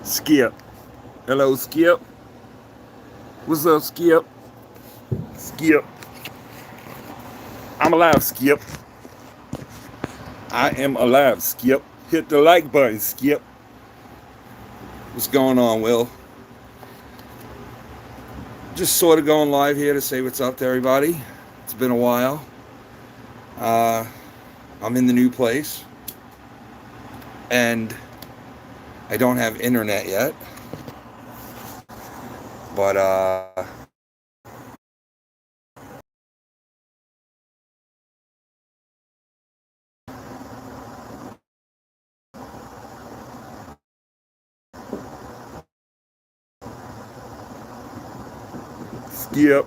Skip. Hello, Skip. What's up, Skip? Skip. I'm alive, Skip. I am alive, Skip. Hit the like button, Skip. What's going on, Will? Just sort of going live here to say what's up to everybody. It's been a while. Uh, I'm in the new place, and I don't have internet yet. But Skip,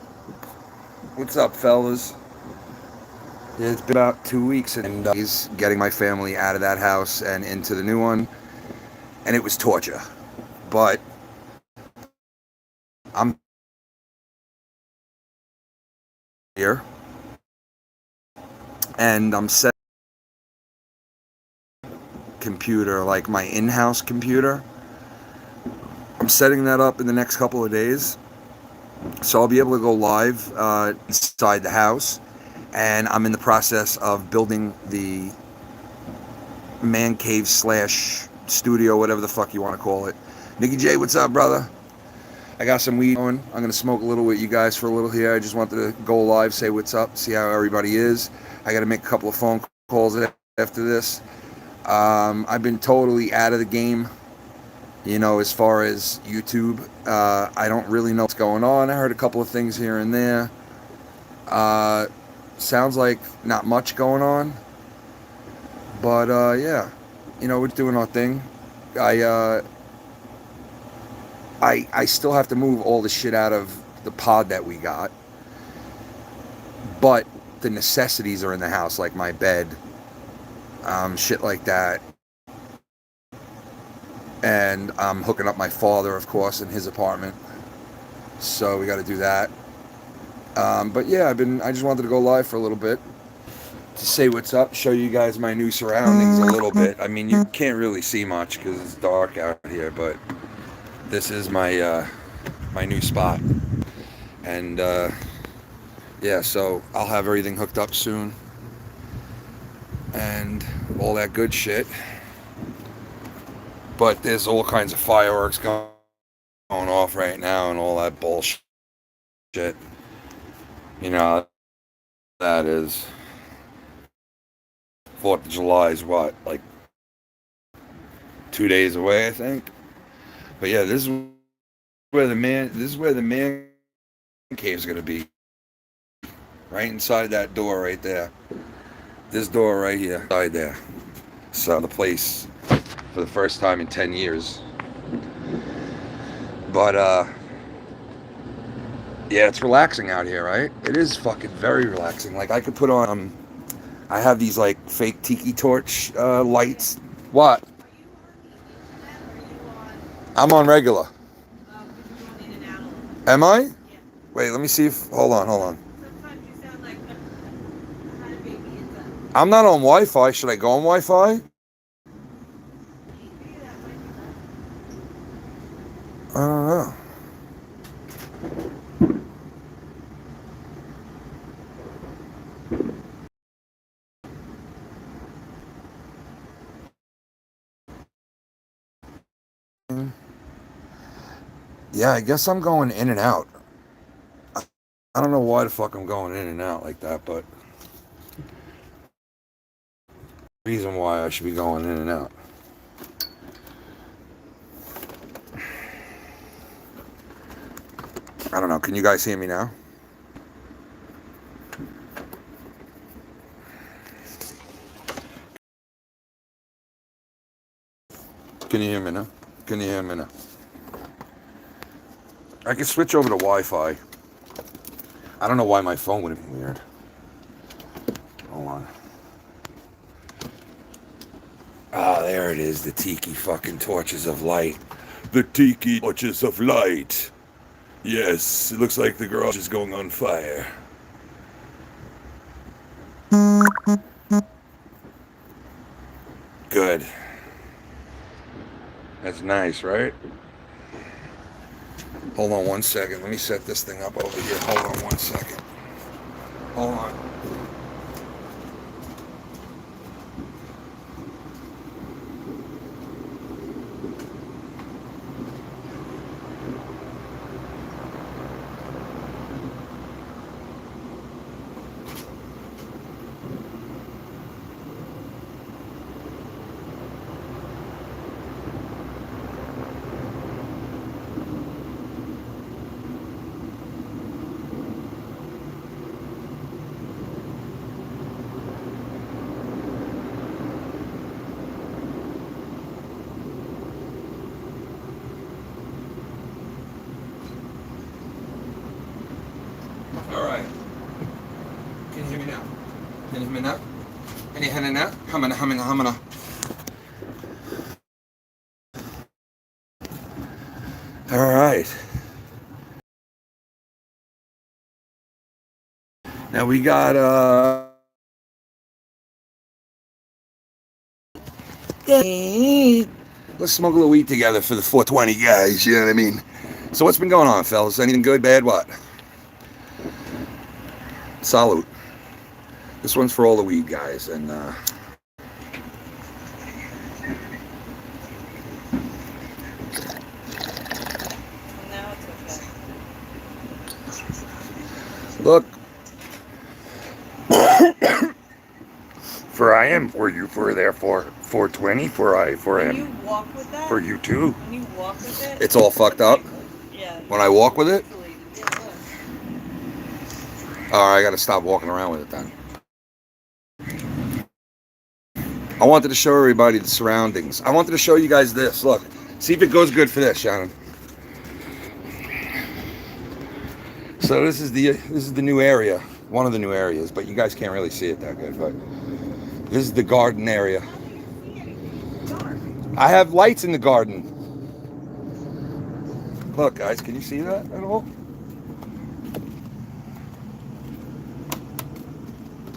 what's up, fellas? It's been about 2 weeks, and he's getting my family out of that house and into the new one, and it was torture. But I'm here, and I'm set computer, like my in-house computer. I'm setting that up in the next couple of days, so I'll be able to go live inside the house. And I'm in the process of building the man cave slash studio, whatever the fuck you want to call it. Nicky J, what's up, brother? I got some weed going. I'm gonna smoke a little with you guys for a little here. I just wanted to go live, say what's up, see how everybody is. I got to make a couple of phone calls after this. I've been totally out of the game, as far as YouTube. I don't really know what's going on. I heard a couple of things here and there. Sounds like not much going on, but yeah, we're doing our thing. I I still have to move all the shit out of the pod that we got, but the necessities are in the house, like my bed, shit like that. And I'm hooking up my father, of course, in his apartment, so we got to do that. But yeah, I just wanted to go live for a little bit to say what's up, show you guys my new surroundings a little bit. I mean, you can't really see much because it's dark out here, but this is my new spot, and yeah, so I'll have everything hooked up soon, and all that good shit. But there's all kinds of fireworks going off right now, and all that bullshit. You know, that is 4th of July is what, like 2 days away, I think. But yeah, this is where the man cave is gonna be. Right inside that door right there. This door right here, inside there. So the place for the first time in 10 years. But yeah, it's relaxing out here, right? It is fucking very relaxing. Like I could put on I have these like fake tiki torch lights. What? I'm on regular. Am I? Wait, let me see if. Hold on, hold on. I'm not on Wi-Fi. Should I go on Wi-Fi? I don't know. Yeah, I guess I'm going in and out. I don't know why the fuck I'm going in and out like that, but reason why I should be going in and out. I don't know. Can you guys hear me now? Can you hear me now? Can you hear me now? I can switch over to Wi-Fi. I don't know why my phone would have been weird. Hold on. Ah, there it is. The tiki fucking torches of light. The tiki torches of light. Yes, it looks like the garage is going on fire. Good. That's nice, right? Hold on one second. Let me set this thing up over here. Hold on one second. Hold on. All right. Can you hear me now? Can you hear me now? Can you hear me now? Hamana. All right. Now we got let's smoke a little weed together for the 420 guys, you know what I mean? So what's been going on, fellas? Anything good, bad, what? Salute. This one's for all the weed guys, and No, it's okay. look. For I am for you for there for 420 for I for When him you walk with that, for you too. when you walk with it, It's all fucked up. Yeah. When I walk with it. Yeah, look. All right, I got to stop walking around with it then. I wanted to show everybody the surroundings. I wanted to show you guys this. Look, see if it goes good for this, Shannon. So this is the new area, one of the new areas, but you guys can't really see it that good. But this is the garden area. I have lights in the garden. Look, guys, can you see that at all?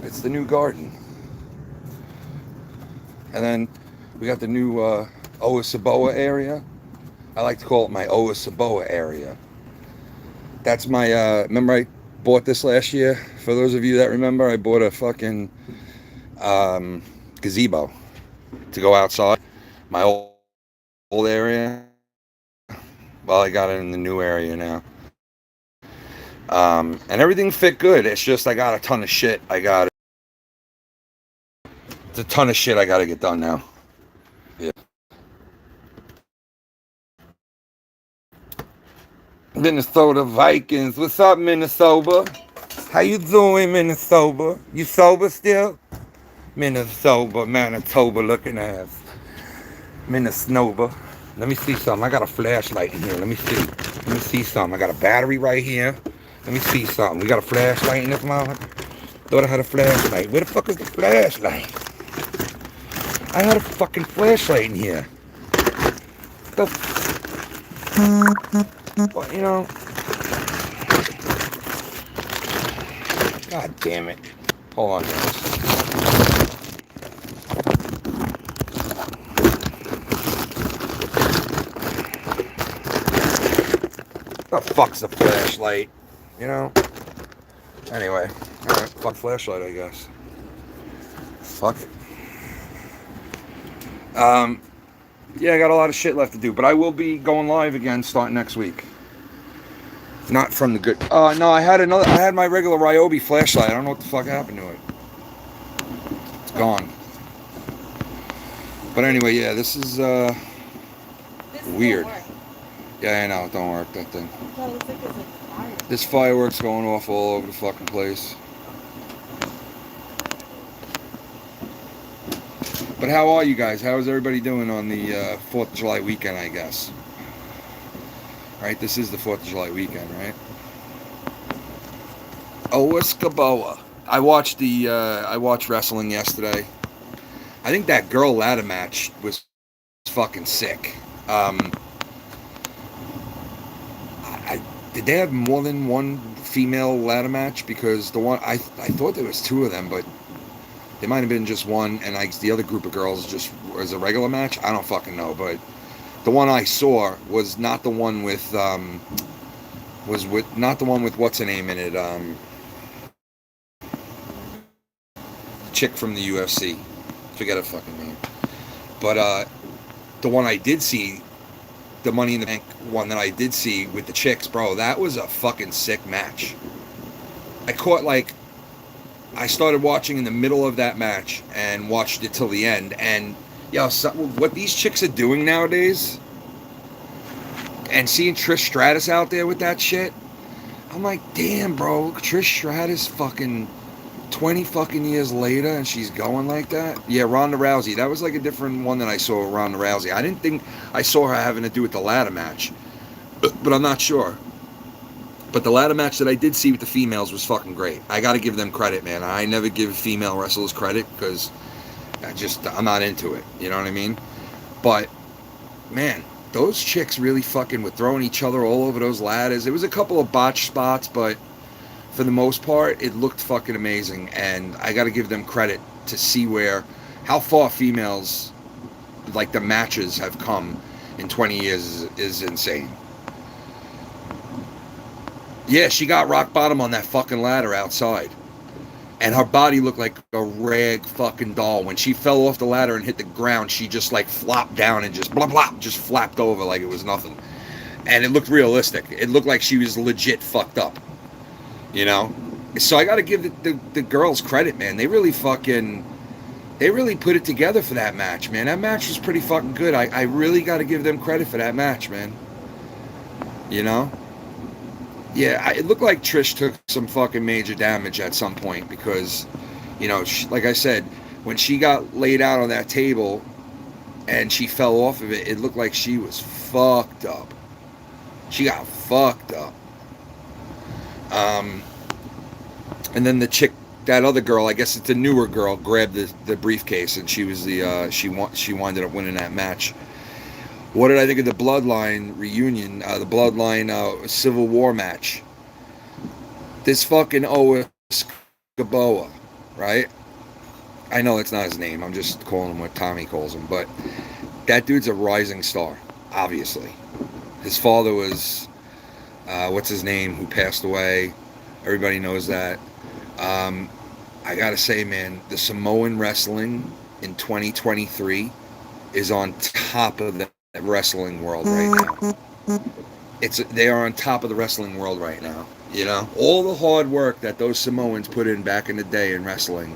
It's the new garden. And then we got the new Owasaboa area. I like to call it my Owasaboa area. That's my, remember I bought this last year? For those of you that remember, I bought a fucking gazebo to go outside. My old area. Well, I got it in the new area now. And everything fit good. It's just I got a ton of shit. It's a ton of shit I got to get done now. Yeah. Minnesota Vikings. What's up, Minnesota? How you doing, Minnesota? You sober still? Minnesota, Manitoba looking ass. Minnesota. Let me see something. I got a flashlight in here. Let me see. Let me see something. I got a battery right here. Let me see something. We got a flashlight in this motherfucker. Thought I had a flashlight. Where the fuck is the flashlight? I had a fucking flashlight in here. The well, you know. God damn it. Hold on, guys. The fuck's a flashlight? You know? Anyway. Alright, fuck flashlight, I guess. Fuck it. Yeah, I got a lot of shit left to do, but I will be going live again starting next week. Not from the good. No, I had my regular Ryobi flashlight. I don't know what the fuck happened to it. It's gone. But anyway, yeah, this is weird. Yeah, I know, it don't work, that thing. That looks like it's like fire. There's fireworks going off all over the fucking place. But how are you guys? How is everybody doing on the 4th of July weekend, I guess? Right, this is the 4th of July weekend, right? Owaskaboa. I watched wrestling yesterday. I think that girl ladder match was fucking sick. Did they have more than one female ladder match? Because the one I thought there was two of them, but there might have been just one, and the other group of girls just was a regular match. I don't fucking know, but The one I saw was not the one with not the one with what's her name in it, chick from the UFC. Forget her fucking name. But the one I did see, the Money in the Bank one that I did see with the chicks, bro, that was a fucking sick match. I started watching in the middle of that match and watched it till the end. And what these chicks are doing nowadays, and seeing Trish Stratus out there with that shit, I'm like, damn, bro, Trish Stratus fucking 20 fucking years later and she's going like that. Yeah, Ronda Rousey. That was like a different one than I saw with Ronda Rousey. I didn't think I saw her having to do with the ladder match, but I'm not sure. But the ladder match that I did see with the females was fucking great. I got to give them credit, man. I never give female wrestlers credit because I'm not into it. You know what I mean? But, man, those chicks really fucking were throwing each other all over those ladders. It was a couple of botched spots, but for the most part, it looked fucking amazing. And I got to give them credit to see how far females, like the matches, have come in 20 years is insane. Yeah, she got rock bottom on that fucking ladder outside. And her body looked like a rag fucking doll. When she fell off the ladder and hit the ground, she just like flopped down and just blah blah, just flapped over like it was nothing. And it looked realistic. It looked like she was legit fucked up. You know? So I gotta give the girls credit, man. They really put it together for that match, man. That match was pretty fucking good. I really gotta give them credit for that match, man. You know? Yeah, it looked like Trish took some fucking major damage at some point because, you know, like I said, when she got laid out on that table and she fell off of it, it looked like she was fucked up. She got fucked up. And then the chick, that other girl, I guess it's a newer girl, grabbed the briefcase and she was she winded up winning that match. What did I think of the Bloodline reunion, the Bloodline Civil War match? This fucking Otis Gaboa, right? I know it's not his name. I'm just calling him what Tommy calls him. But that dude's a rising star, obviously. His father was, what's his name, who passed away. Everybody knows that. I gotta say, man, the Samoan wrestling in 2023 is on top of the wrestling world right now. They are on top of the wrestling world right now. You know, all the hard work that those Samoans put in back in the day in wrestling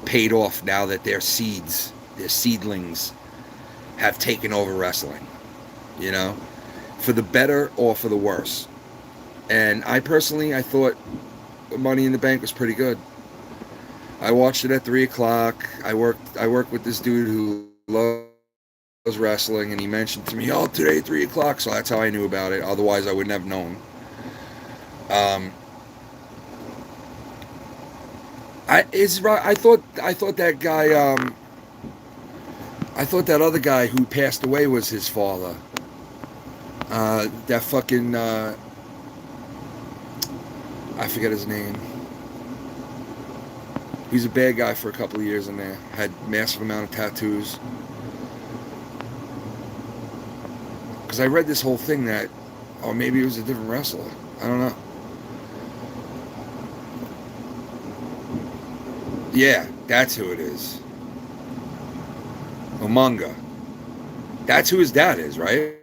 paid off now that their seedlings have taken over wrestling. You know, for the better or for the worse. And I thought Money in the Bank was pretty good. I watched it at 3:00. I worked with this dude who loves wrestling, and he mentioned to me, "Oh, today 3:00." So that's how I knew about it. Otherwise, I wouldn't have known. I thought that guy. I thought that other guy who passed away was his father. That fucking. I forget his name. He's a bad guy for a couple of years in there. Had massive amount of tattoos. Because I read this whole thing that, or maybe it was a different wrestler. I don't know. Yeah, that's who it is. Umaga. That's who his dad is, right?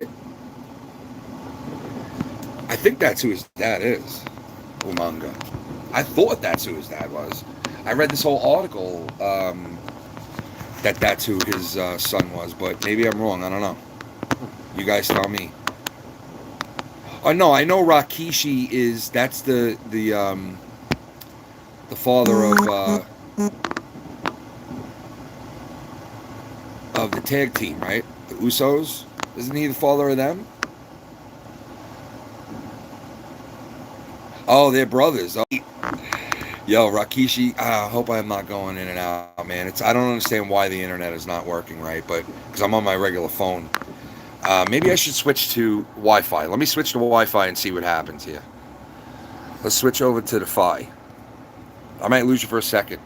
I think that's who his dad is. Umaga. I thought that's who his dad was. I read this whole article that that's who his son was, but maybe I'm wrong. I don't know. You guys tell me. Oh no, I know Rikishi is. That's the father of the tag team, right? The Usos. Isn't he the father of them? Oh, they're brothers. Oh. Yo, Rikishi, I hope I'm not going in and out, man. I don't understand why the internet is not working right, but because I'm on my regular phone. Maybe I should switch to Wi-Fi. Let me switch to Wi-Fi and see what happens here. Let's switch over to the Fi. I might lose you for a second.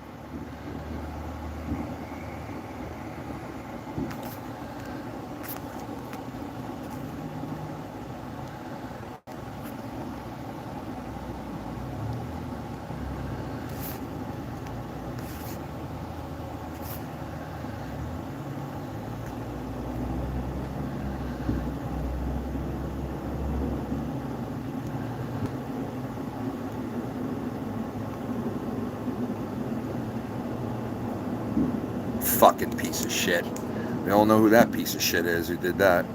Fucking piece of shit. We all know who that piece of shit is who did that.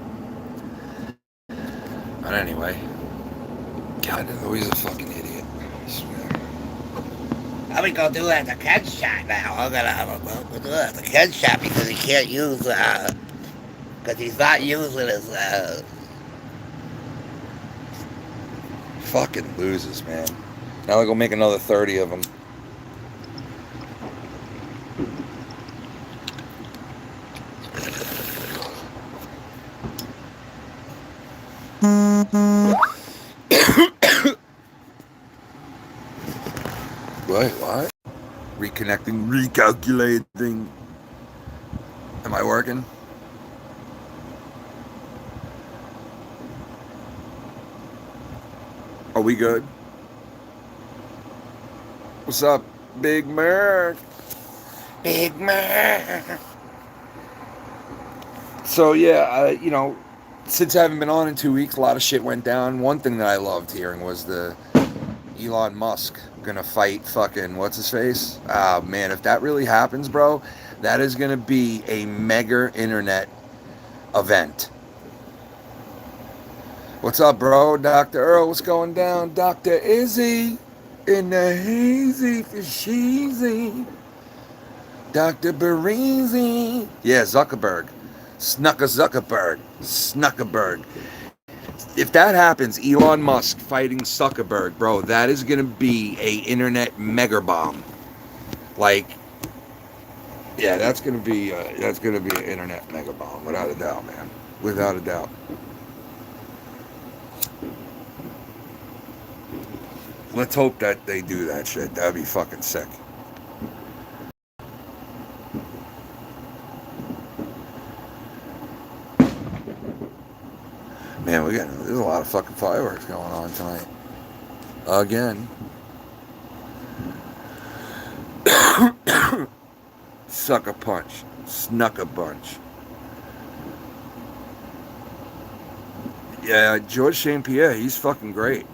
But anyway, God, he's a fucking idiot. I swear. I'm gonna do it at the Ken shop now. I'm gonna do it at the Ken shop because he can't use, because he's not using his, Fucking losers, man. Now they'll go make another 30 of them. Wait, what? Reconnecting, recalculating. Am I working? Are we good? What's up, Big Merc? Big man. So yeah, since I haven't been on in 2 weeks, a lot of shit went down. One thing that I loved hearing was the Elon Musk gonna fight fucking what's his face. Man, if that really happens, bro, that is gonna be a mega internet event. What's up, bro? Dr. Earl, what's going down? Dr. Izzy in the hazy for sheezy. Dr. Bereezy. Yeah, Zuckerberg. Zuckerberg. If that happens, Elon Musk fighting Zuckerberg, bro, that is gonna be a internet mega bomb. Like, yeah, that's gonna be an internet mega bomb, without a doubt, man. Without a doubt. Let's hope that they do that shit. That'd be fucking sick. Man, there's a lot of fucking fireworks going on tonight. Again. Sucker punch. Snuck a bunch. Yeah, George St. Pierre, he's fucking great.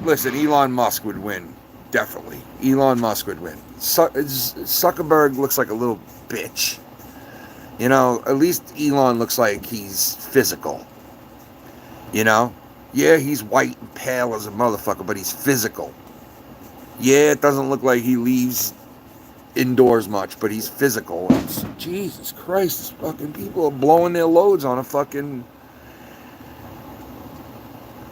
Listen, Elon Musk would win. Definitely. Elon Musk would win. Zuckerberg looks like a little bitch. At least Elon looks like he's physical. Yeah, he's white and pale as a motherfucker, but he's physical. Yeah, it doesn't look like he leaves indoors much, but he's physical. Jesus Christ, these fucking people are blowing their loads on a fucking...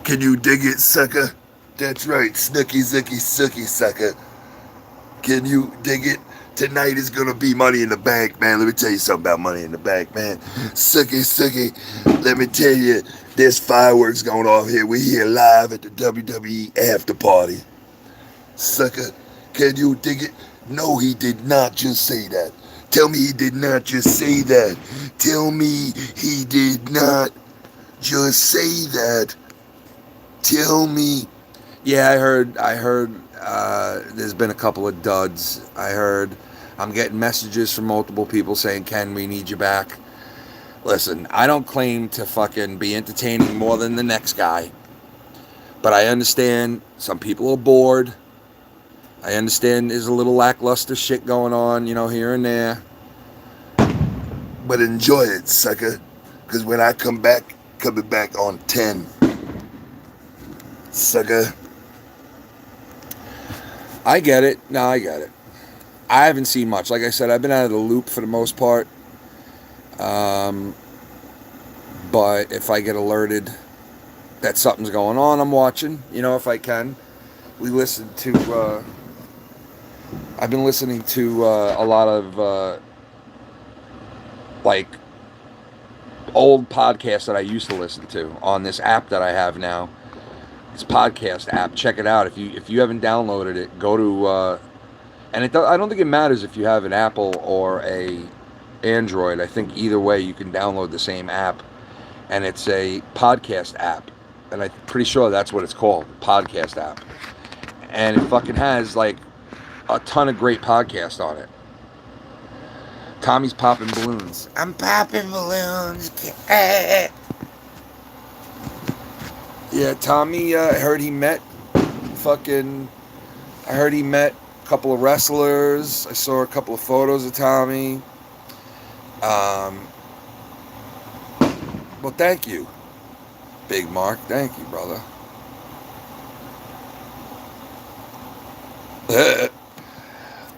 Can you dig it, sucker? That's right, snooky, zooky, sooky, sucker. Can you dig it? Tonight is gonna be Money in the Bank, man. Let me tell you something about Money in the Bank, man. Sooky, let me tell you, there's fireworks going off here. We're here live at the WWE after party. Sucker, can you dig it? No, he did not just say that. Tell me he did not just say that. Tell me he did not just say that. Tell me. Yeah, I heard there's been a couple of duds. I'm getting messages from multiple people saying, Ken, we need you back. Listen, I don't claim to fucking be entertaining more than the next guy. But I understand some people are bored. I understand there's a little lackluster shit going on, here and there. But enjoy it, sucker. Because when I come back, coming back on 10. Sucker. I get it. No, I get it. I haven't seen much. Like I said, I've been out of the loop for the most part. But if I get alerted that something's going on, I'm watching, if I can. I've been listening to a lot of old podcasts that I used to listen to on this app that I have now. This podcast app, check it out. If you haven't downloaded it, go to and I don't think it matters if you have an Apple or a Android. I think either way you can download the same app, and it's a podcast app, and I'm pretty sure that's what it's called, podcast app. And it fucking has a ton of great podcasts on it. Tommy's popping balloons. I'm popping balloons. Yeah, Tommy, I heard he met couple of wrestlers. I saw a couple of photos of Tommy. Well, thank you, Big Mark. Thank you, brother.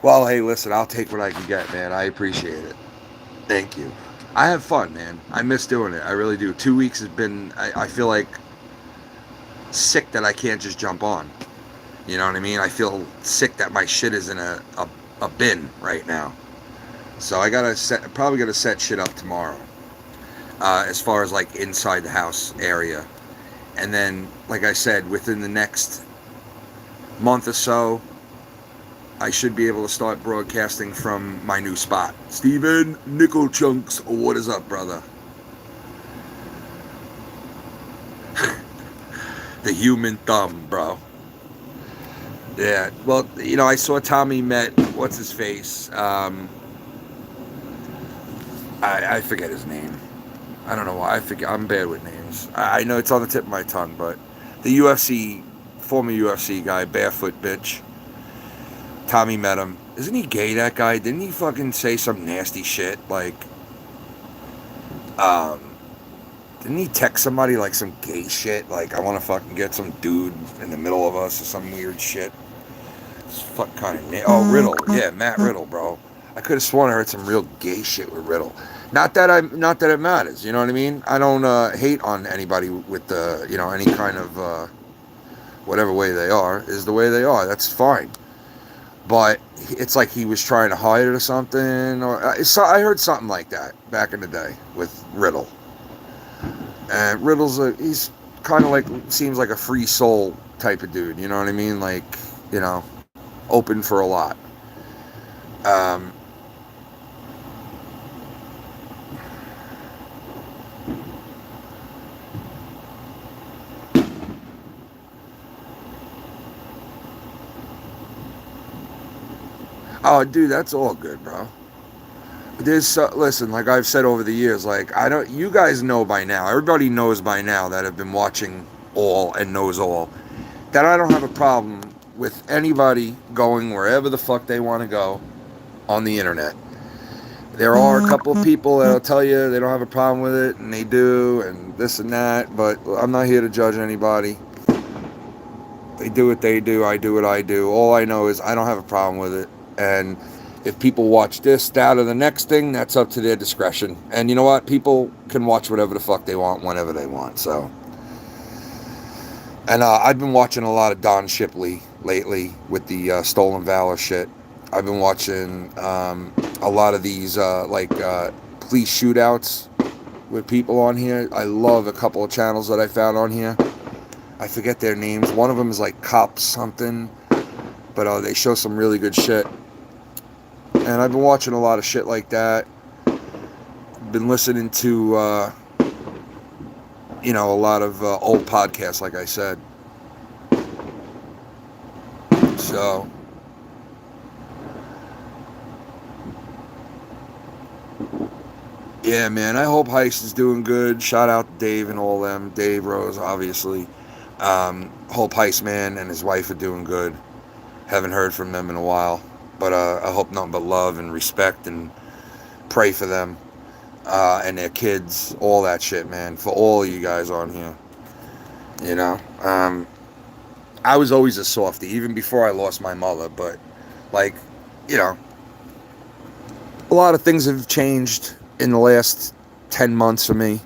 Well, hey, listen, I'll take what I can get, man. I appreciate it. Thank you. I have fun, man. I miss doing it. I really do. 2 weeks has been, I feel like sick that I can't just jump on. You know what I mean? I feel sick that my shit is in a bin right now. So I probably gotta set shit up tomorrow. As far as like inside the house area. And then, like I said, within the next month or so, I should be able to start broadcasting from my new spot. Steven Nickel Chunks, what is up, brother? The human thumb, bro. Yeah, well, you know, I saw Tommy met, what's his face? I forget his name. I don't know why. I'm bad with names. I know it's on the tip of my tongue, but the former UFC guy, barefoot bitch. Tommy met him. Isn't he gay, that guy? Didn't he fucking say some nasty shit? Like, didn't he text somebody like some gay shit? Like, I want to fucking get some dude in the middle of us or some weird shit. It's fuck kind of name. Oh, Riddle. Yeah, Matt Riddle, bro. I could have sworn I heard some real gay shit with Riddle. Not that it matters, you know what I mean? I don't hate on anybody with the, you know, any kind of whatever way they are is the way they are. That's fine. But it's like he was trying to hide it or something. Or I heard something like that back in the day with Riddle. And Riddle's he's kind of like, seems like a free soul type of dude, you know what I mean? Like, you know, open for a lot. Oh, dude, that's all good, bro. Listen, like I've said over the years, like you guys know by now, everybody knows by now that have been watching all and knows all, that I don't have a problem with anybody going wherever the fuck they want to go on the internet. There are a couple of people that'll tell you they don't have a problem with it, and they do, and this and that, but I'm not here to judge anybody. They do what they do, I do what I do. All I know is I don't have a problem with it. And if people watch this, that, or the next thing, that's up to their discretion. And you know what? People can watch whatever the fuck they want, whenever they want. So, and I've been watching a lot of Don Shipley lately with the Stolen Valor shit. I've been watching a lot of these police shootouts with people on here. I love a couple of channels that I found on here. I forget their names. One of them is like Cop something, but they show some really good shit. And I've been watching a lot of shit like that. Been listening to, you know, a lot of old podcasts, like I said. So, yeah, man, I hope Heist is doing good. Shout out to Dave and all them. Dave Rose, obviously. Hope Heist, man, and his wife are doing good. Haven't heard from them in a while. But I hope nothing but love and respect, and pray for them and their kids, all that shit, man, for all of you guys on here. You know, I was always a softie, even before I lost my mother, but, like, you know, a lot of things have changed in the last 10 months for me,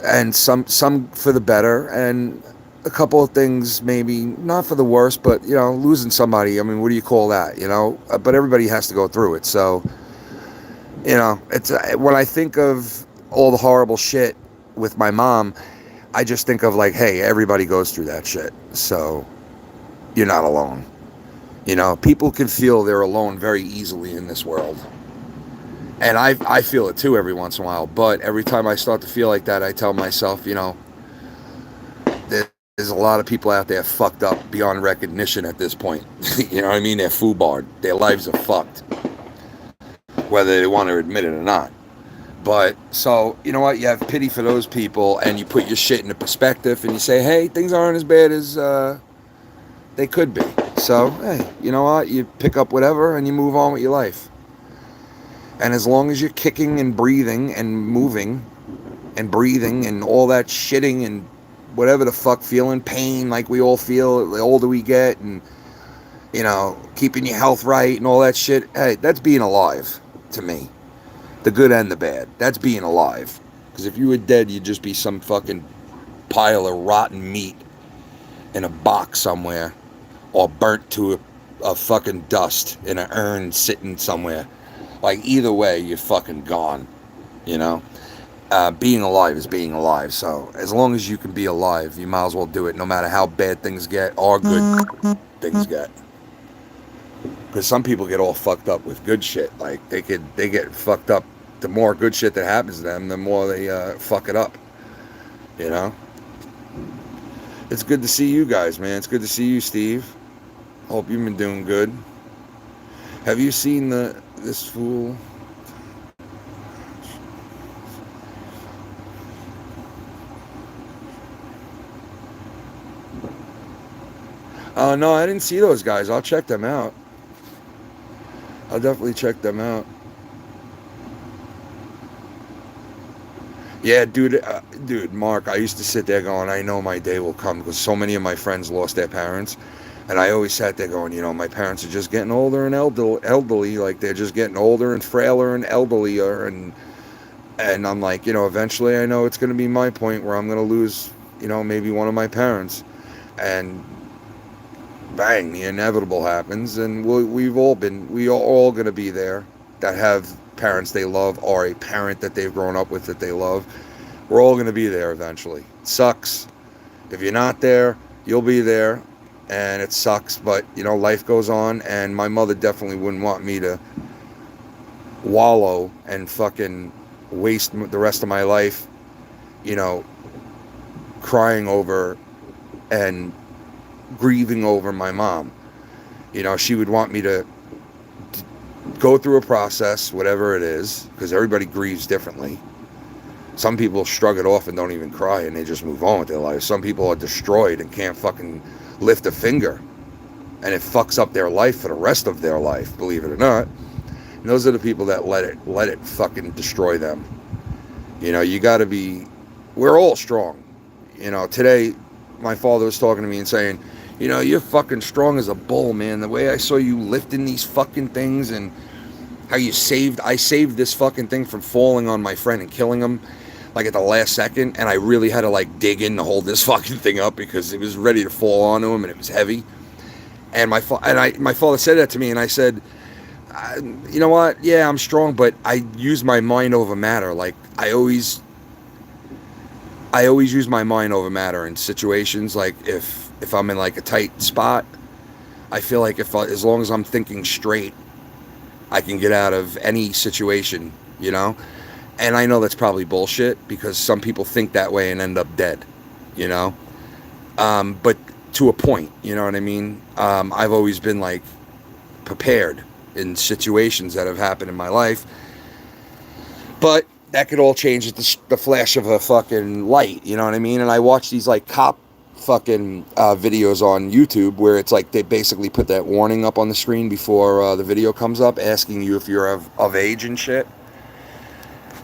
and some for the better, and a couple of things maybe not for the worst, but, you know, losing somebody, I mean, what do you call that, you know? But everybody has to go through it. So, you know, it's when I think of all the horrible shit with my mom, I just think of like, hey, everybody goes through that shit, so you're not alone. You know, people can feel they're alone very easily in this world, and I feel it too every once in a while. But every time I start to feel like that, I tell myself, you know, there's a lot of people out there fucked up beyond recognition at this point. You know what I mean? They're foobarred. Their lives are fucked, whether they want to admit it or not. But, so, you know what? You have pity for those people, and you put your shit into perspective, and you say, hey, things aren't as bad as they could be. So, hey, you know what? You pick up whatever and you move on with your life. And as long as you're kicking and breathing and moving and breathing and all that shitting and whatever the fuck, feeling pain like we all feel the older we get, and, you know, keeping your health right and all that shit, hey, that's being alive to me. The good and the bad. That's being alive. Because if you were dead, you'd just be some fucking pile of rotten meat in a box somewhere, or burnt to a fucking dust in an urn sitting somewhere. Like, either way, you're fucking gone, you know? Being alive is being alive. So as long as you can be alive, you might as well do it, no matter how bad things get or good things get. Because some people get all fucked up with good shit. Like, they get fucked up. The more good shit that happens to them, the more they fuck it up, you know? It's good to see you guys, man. It's good to see you, Steve. Hope you've been doing good. Have you seen this fool? Oh, no, I didn't see those guys. I'll check them out. I'll definitely check them out. Yeah, dude, Mark, I used to sit there going, I know my day will come, because so many of my friends lost their parents. And I always sat there going, you know, my parents are just getting older and elderly, like they're just getting older and frailer and elderlier. And I'm like, you know, eventually I know it's going to be my point where I'm going to lose, you know, maybe one of my parents. And bang, the inevitable happens. And we are all going to be there that have parents they love, or a parent that they've grown up with that they love. We're all going to be there eventually. It sucks. If you're not there, you'll be there. And it sucks, but, you know, life goes on, and my mother definitely wouldn't want me to wallow and fucking waste the rest of my life, you know, crying over and grieving over my mom. You know, she would want me to go through a process, whatever it is, because everybody grieves differently. Some people shrug it off and don't even cry, and they just move on with their life. Some people are destroyed and can't fucking lift a finger, and it fucks up their life for the rest of their life, believe it or not. And those are the people that let it fucking destroy them. You know, you gotta be, we're all strong. You know, today my father was talking to me and saying, you know, you're fucking strong as a bull, man. The way I saw you lifting these fucking things, and how I saved this fucking thing from falling on my friend and killing him, like at the last second, and I really had to like dig in to hold this fucking thing up because it was ready to fall onto him and it was heavy. And my father said that to me, and I said, you know what? Yeah, I'm strong, but I use my mind over matter. Like I always use my mind over matter in situations. Like if I'm in like a tight spot, I feel like as long as I'm thinking straight, I can get out of any situation, you know? And I know that's probably bullshit, because some people think that way and end up dead, you know? But to a point, you know what I mean? I've always been like prepared in situations that have happened in my life. But that could all change at the flash of a fucking light, you know what I mean? And I watch these like cop fucking videos on YouTube where it's like they basically put that warning up on the screen before the video comes up, asking you if you're of age and shit.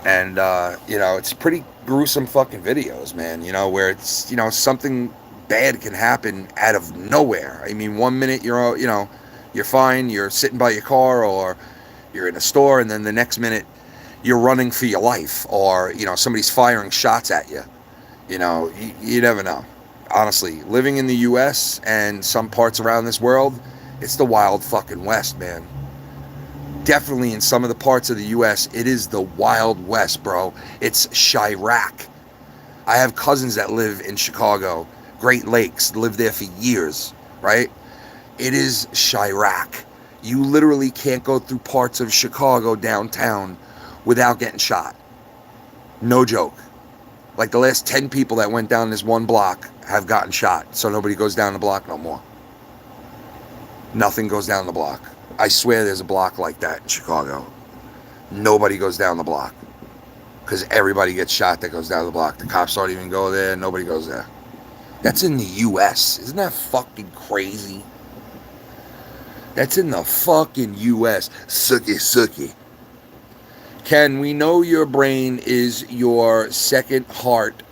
And, you know, it's pretty gruesome fucking videos, man, you know, where it's, you know, something bad can happen out of nowhere. I mean, 1 minute you're, you know, you're fine, you're sitting by your car, or you're in a store, and then the next minute you're running for your life, or, you know, somebody's firing shots at you. You know, you never know. Honestly, living in the U.S. and some parts around this world, it's the wild fucking West, man. Definitely in some of the parts of the U.S., it is the Wild West, bro. It's Chirac. I have cousins that live in Chicago, Great Lakes, live there for years, right? It is Chirac. You literally can't go through parts of Chicago downtown without getting shot. No joke. Like the last 10 people that went down this one block have gotten shot, so nobody goes down the block no more. Nothing goes down the block. I swear there's a block like that in Chicago. Nobody goes down the block, because everybody gets shot that goes down the block. The cops don't even go there. Nobody goes there. That's in the U.S. Isn't that fucking crazy? That's in the fucking U.S. Sucky, sucky. Ken, we know your brain is your second heart.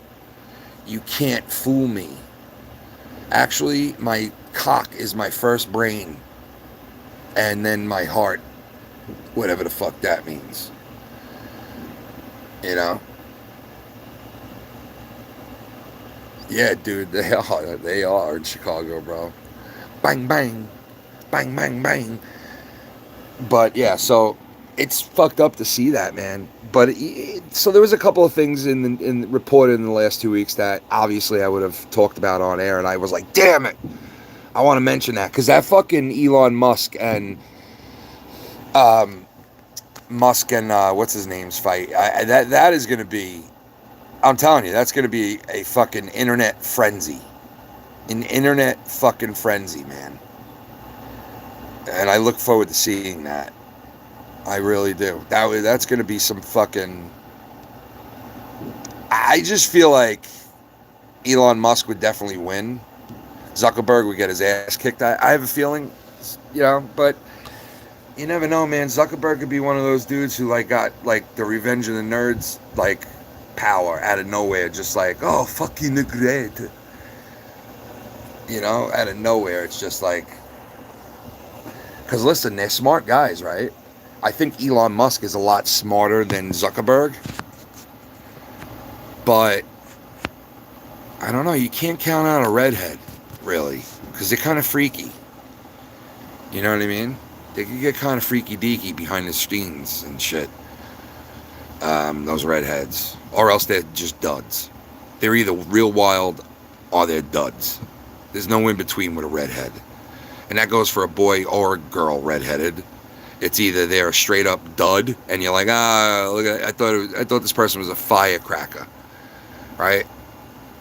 You can't fool me. Actually, my cock is my first brain. And then my heart. Whatever the fuck that means. You know? Yeah, dude, they are in Chicago, bro. Bang, bang. Bang, bang, bang. But yeah, so it's fucked up to see that, man. But so there was a couple of things in reported in the last 2 weeks that obviously I would have talked about on air, and I was like, damn it, I want to mention that because that fucking Elon Musk and what's his name's fight, that is gonna be, I'm telling you, that's gonna be a fucking internet frenzy, an internet fucking frenzy, man. And I look forward to seeing that. I really do. That's going to be some fucking... I just feel like Elon Musk would definitely win. Zuckerberg would get his ass kicked. I have a feeling, you know, but you never know, man. Zuckerberg could be one of those dudes who got the Revenge of the Nerds power out of nowhere, just oh, fucking great. You know, out of nowhere, it's just because listen, they're smart guys, right? I think Elon Musk is a lot smarter than Zuckerberg. But, I don't know, you can't count out a redhead, really. Because they're kind of freaky. You know what I mean? They can get kind of freaky-deaky behind the scenes and shit. Those redheads. Or else they're just duds. They're either real wild or they're duds. There's no in-between with a redhead. And that goes for a boy or a girl redheaded. It's either they're a straight up dud, and you're like, look, I thought this person was a firecracker, right?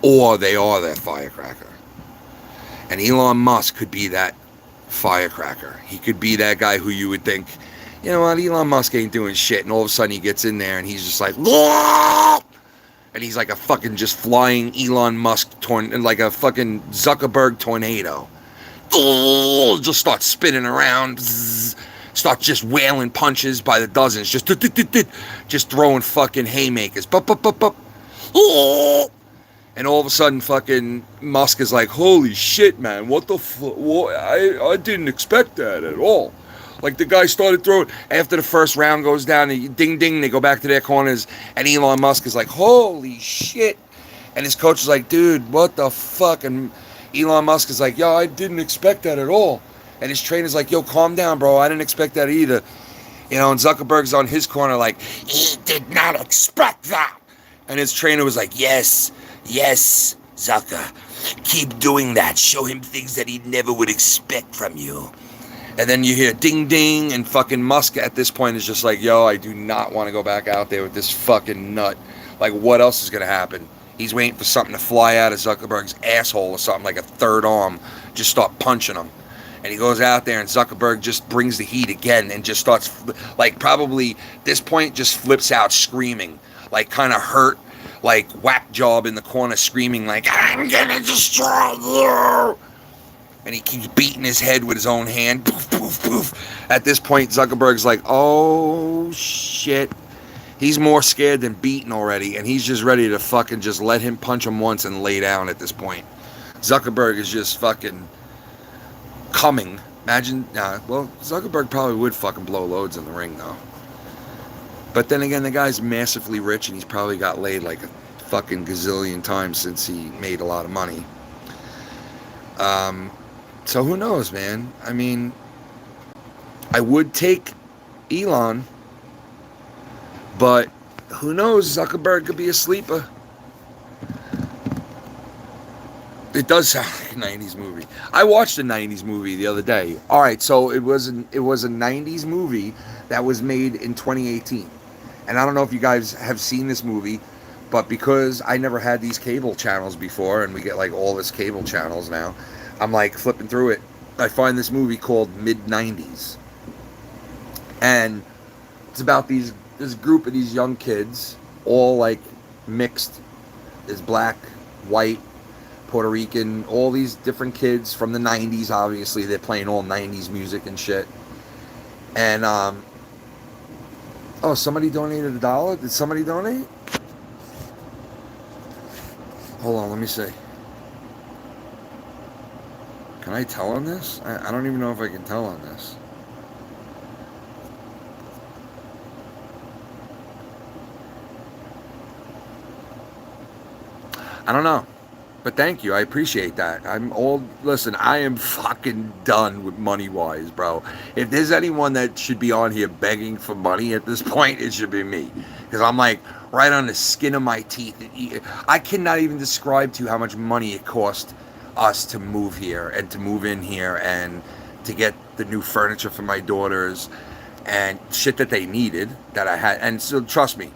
Or they are that firecracker. And Elon Musk could be that firecracker. He could be that guy who you would think, you know what, Elon Musk ain't doing shit, and all of a sudden he gets in there and he's just like, whoa! And he's like a fucking just flying Elon Musk like a fucking Zuckerberg tornado. Just start spinning around. Start just wailing punches by the dozens, just throwing fucking haymakers. And all of a sudden, fucking Musk is like, holy shit, man, what the fuck? I didn't expect that at all. Like, the guy started throwing, after the first round goes down, and ding, ding, they go back to their corners, and Elon Musk is like, holy shit. And his coach is like, dude, what the fuck? And Elon Musk is like, yo, I didn't expect that at all. And his trainer's like, yo, calm down, bro. I didn't expect that either. You know, and Zuckerberg's on his corner like, he did not expect that. And his trainer was like, yes, Zucker. Keep doing that. Show him things that he never would expect from you. And then you hear ding, ding, and fucking Musk at this point is just like, yo, I do not want to go back out there with this fucking nut. Like, what else is going to happen? He's waiting for something to fly out of Zuckerberg's asshole or something, like a third arm. Just start punching him. And he goes out there and Zuckerberg just brings the heat again and just starts, probably this point just flips out screaming. Kind of hurt, whack job in the corner screaming I'm gonna destroy you. And he keeps beating his head with his own hand. Poof, poof, poof. At this point, Zuckerberg's like, oh, shit. He's more scared than beaten already. And he's just ready to fucking just let him punch him once and lay down at this point. Zuckerberg is just fucking coming. Imagine, Zuckerberg probably would fucking blow loads in the ring, though. But then again, the guy's massively rich, and he's probably got laid a fucking gazillion times since he made a lot of money. So who knows, man? I mean, I would take Elon, but who knows? Zuckerberg could be a sleeper. It does sound like a 90s movie. I watched a 90s movie the other day. All right, so it was a 90s movie that was made in 2018. And I don't know if you guys have seen this movie, but because I never had these cable channels before, and we get all this cable channels now, I'm flipping through it. I find this movie called Mid-90s. And it's about this group of these young kids, all mixed. There's black, white, Puerto Rican, all these different kids from the 90s. Obviously, they're playing all 90s music and shit. And oh, somebody donated $1. Did somebody donate? Hold on, let me see. Can I tell on this? I don't even know if I can tell on this. I don't know. But thank you. I appreciate that. Listen, I am fucking done with money-wise, bro. If there's anyone that should be on here begging for money at this point, it should be me. Because I'm like right on the skin of my teeth. I cannot even describe to you how much money it cost us to move here and to move in here and to get the new furniture for my daughters and shit that they needed that I had. And so trust me,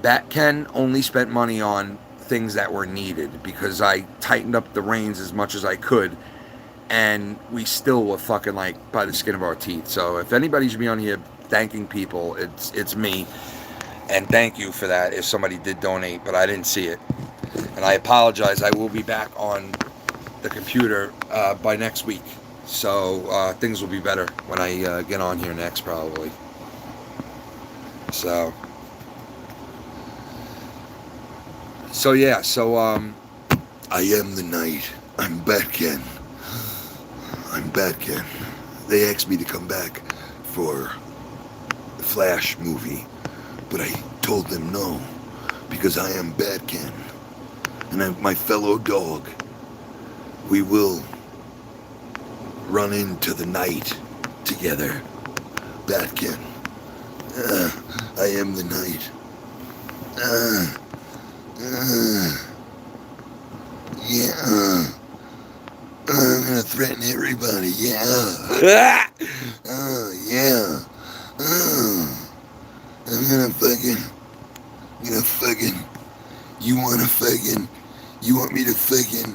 Batkin only spent money on things that were needed because I tightened up the reins as much as I could, and we still were fucking like by the skin of our teeth. So if anybody should be on here thanking people, it's me, and thank you for that if somebody did donate, but I didn't see it, and I apologize. I will be back on the computer by next week, so things will be better when I get on here next, probably. So yeah, I am the night. I'm Batkin. I'm Batkin. They asked me to come back for the Flash movie, but I told them no, because I am Batkin. And my fellow dog, we will run into the night together. Batkin. I am the night. Yeah. I'm gonna threaten everybody. Yeah. Yeah. I'm gonna fucking. You want me to fucking.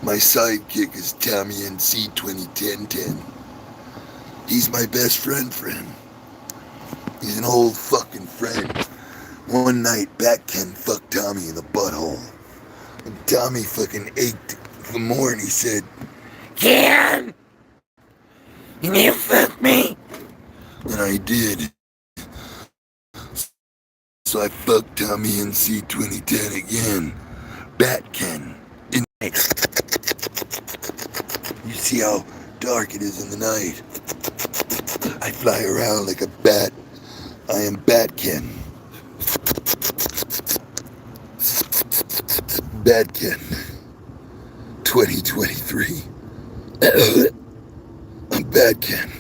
My sidekick is Tommy NC 2010. He's my best friend. He's an old fucking friend. One night, Batkin fucked Tommy in the butthole. And Tommy fucking ached for more, and he said, "Can you fuck me?" And I did. So I fucked Tommy in C 2010 again. Batkin. You see how dark it is in the night? I fly around like a bat. I am Batkin. Batkin 2023. I'm Batkin.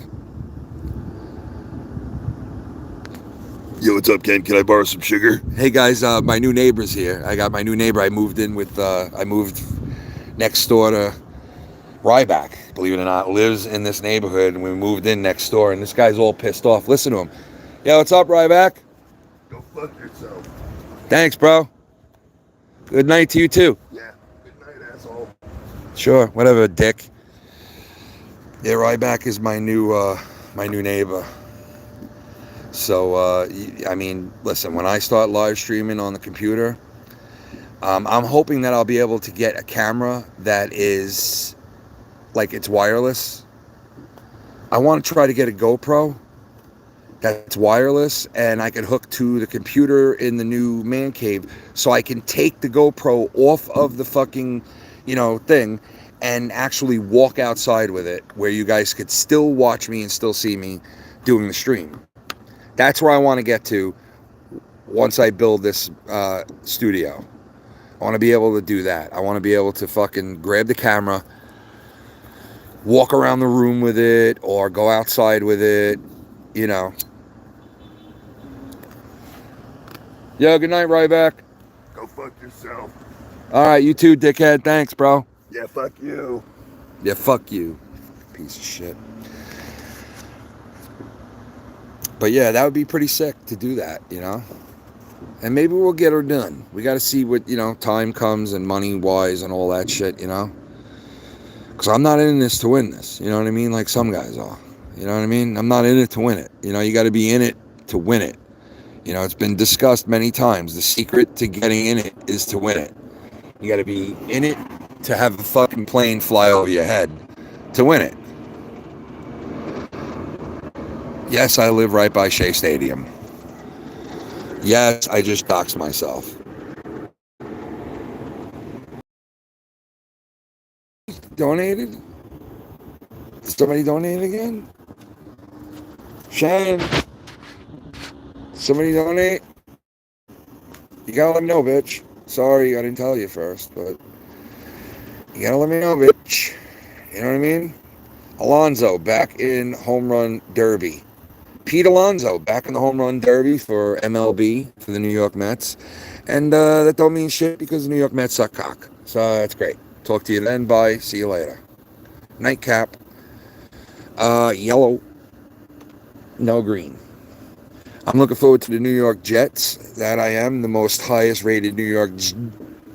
Yo, what's up, Ken? Can I borrow some sugar? hey guys, my new neighbor's here. I got my new neighbor. I moved in with. I moved next door to Ryback. Believe it or not, lives in this neighborhood, and we moved in next door. And this guy's all pissed off. Listen to him. Yo, what's up, Ryback? Go fuck yourself. Thanks, bro. Good night to you too. Yeah, good night, asshole. Sure, whatever, dick. Yeah, Ryback is my new neighbor. So, I mean, listen, when I start live streaming on the computer, I'm hoping that I'll be able to get a camera that is, like, it's wireless. I want to try to get a GoPro that's wireless, and I can hook to the computer in the new man cave, so I can take the GoPro off of the fucking, thing, and actually walk outside with it, where you guys could still watch me and still see me doing the stream. That's where I want to get to once I build this studio. I want to be able to do that. I want to be able to fucking grab the camera, walk around the room with it, or go outside with it, Yo, good night, Ryback. Go fuck yourself. All right, you too, dickhead. Thanks, bro. Yeah, fuck you. Yeah, fuck you, piece of shit. But yeah, that would be pretty sick to do that, And maybe we'll get her done. We got to see what, time comes and money-wise and all that shit, Because I'm not in this to win this, you know what I mean? Like some guys are, you know what I mean? I'm not in it to win it. You got to be in it to win it. You know, it's been discussed many times. The secret to getting in it is to win it. You got to be in it to have a fucking plane fly over your head to win it. Yes, I live right by Shea Stadium. Yes, I just doxed myself. Donated? Somebody donated again? Shannon, somebody donate? You gotta let me know, bitch. Sorry, I didn't tell you first, but you gotta let me know, bitch. You know what I mean? Alonso back in home run derby. Pete Alonso back in the home run derby for MLB for the New York Mets. And that don't mean shit because the New York Mets suck cock. So that's great. Talk to you then. Bye. See you later. Nightcap. Yellow. No green. I'm looking forward to the New York Jets. That I am. The most highest rated New York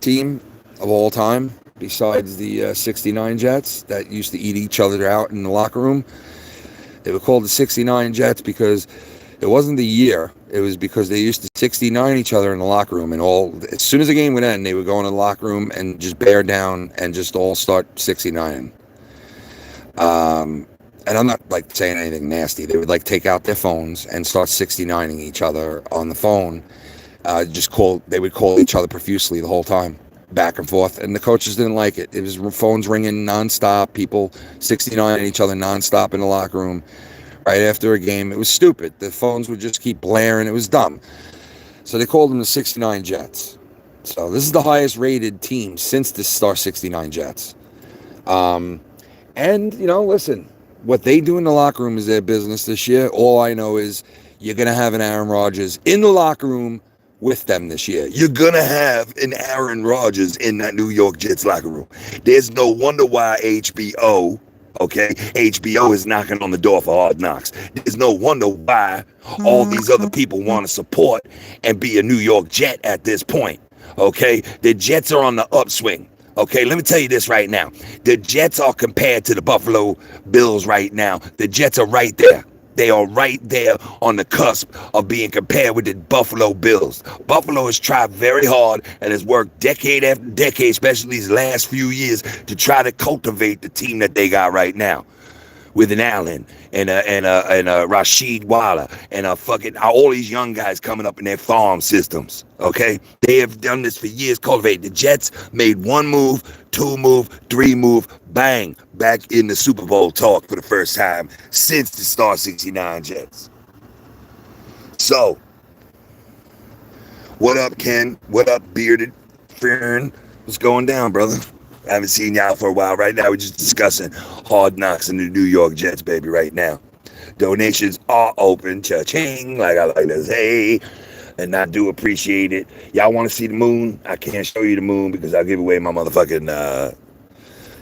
team of all time. Besides the 69 Jets that used to eat each other out in the locker room. They were called the 69 Jets because it wasn't the year. It was because they used to 69 each other in the locker room. And as soon as the game would end, they would go in the locker room and just bear down and just all start 69. And I'm not like saying anything nasty. They would like take out their phones and start 69ing each other on the phone. They would call each other profusely the whole time, back and forth. And the coaches didn't like it. It was phones ringing nonstop, people 69ing each other nonstop in the locker room right after a game. It was stupid. The phones would just keep blaring. It was dumb. So they called them the 69 Jets. So this is the highest rated team since the Star 69 Jets. And, you know, listen, what they do in the locker room is their business this year. All I know is you're going to have an Aaron Rodgers in the locker room with them this year. You're gonna have an Aaron Rodgers in that New York Jets locker room. There's no wonder why HBO, okay, HBO is knocking on the door for Hard Knocks. There's no wonder why all these other people want to support and be a New York Jet at this point, okay? The Jets are on the upswing. Okay, let me tell you this right now. The Jets are compared to the Buffalo Bills right now. The Jets are right there. They are right there on the cusp of being compared with the Buffalo Bills. Buffalo has tried very hard and has worked decade after decade, especially these last few years, to try to cultivate the team that they got right now. With an Allen and a Rashid Walla and a fucking all these young guys coming up in their farm systems. Okay, they have done this for years. Cultivate. The Jets made one move, two move, three move, bang, back in the Super Bowl talk for the first time since the Star 69 Jets. So, what up, Ken? What up, Bearded Fern? What's going down, brother? I haven't seen y'all for a while. Right now, we're just discussing Hard Knocks in the New York Jets, baby, right now. Donations are open, cha-ching, like I like to say, and I do appreciate it. Y'all want to see the moon? I can't show you the moon because I'll give away my motherfucking,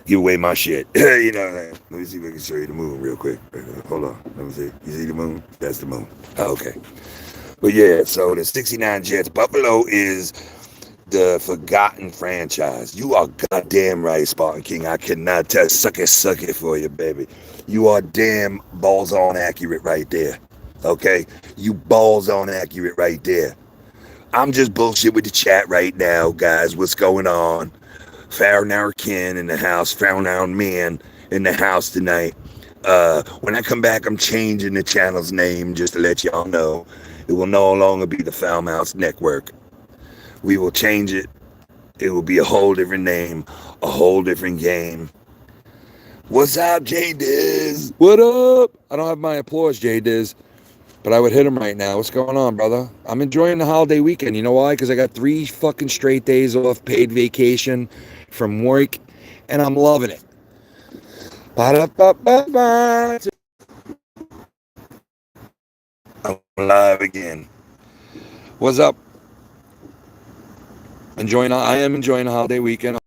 give away my shit. You know, let me see if I can show you the moon real quick. Hold on, let me see. You see the moon? That's the moon. Okay. But yeah, so the 69 Jets, Buffalo is the forgotten franchise. You are goddamn right, Spartan King. I cannot tell. Suck it for you, baby. You are damn balls on accurate right there. Okay? You balls on accurate right there. I'm just bullshit with the chat right now, guys. What's going on? Farnow Ken in the house. Farnow Man in the house tonight. When I come back, I'm changing the channel's name just to let y'all know. It will no longer be the Foul Mouse Network. We will change it. It will be a whole different name, a whole different game. What's up, J Diz? What up? I don't have my applause, J Diz, but I would hit him right now. What's going on, brother? I'm enjoying the holiday weekend. You know why? Because I got 3 fucking straight days off, paid vacation from work, and I'm loving it. Ba-da-ba-ba-ba. I'm live again. What's up? I am enjoying the holiday weekend.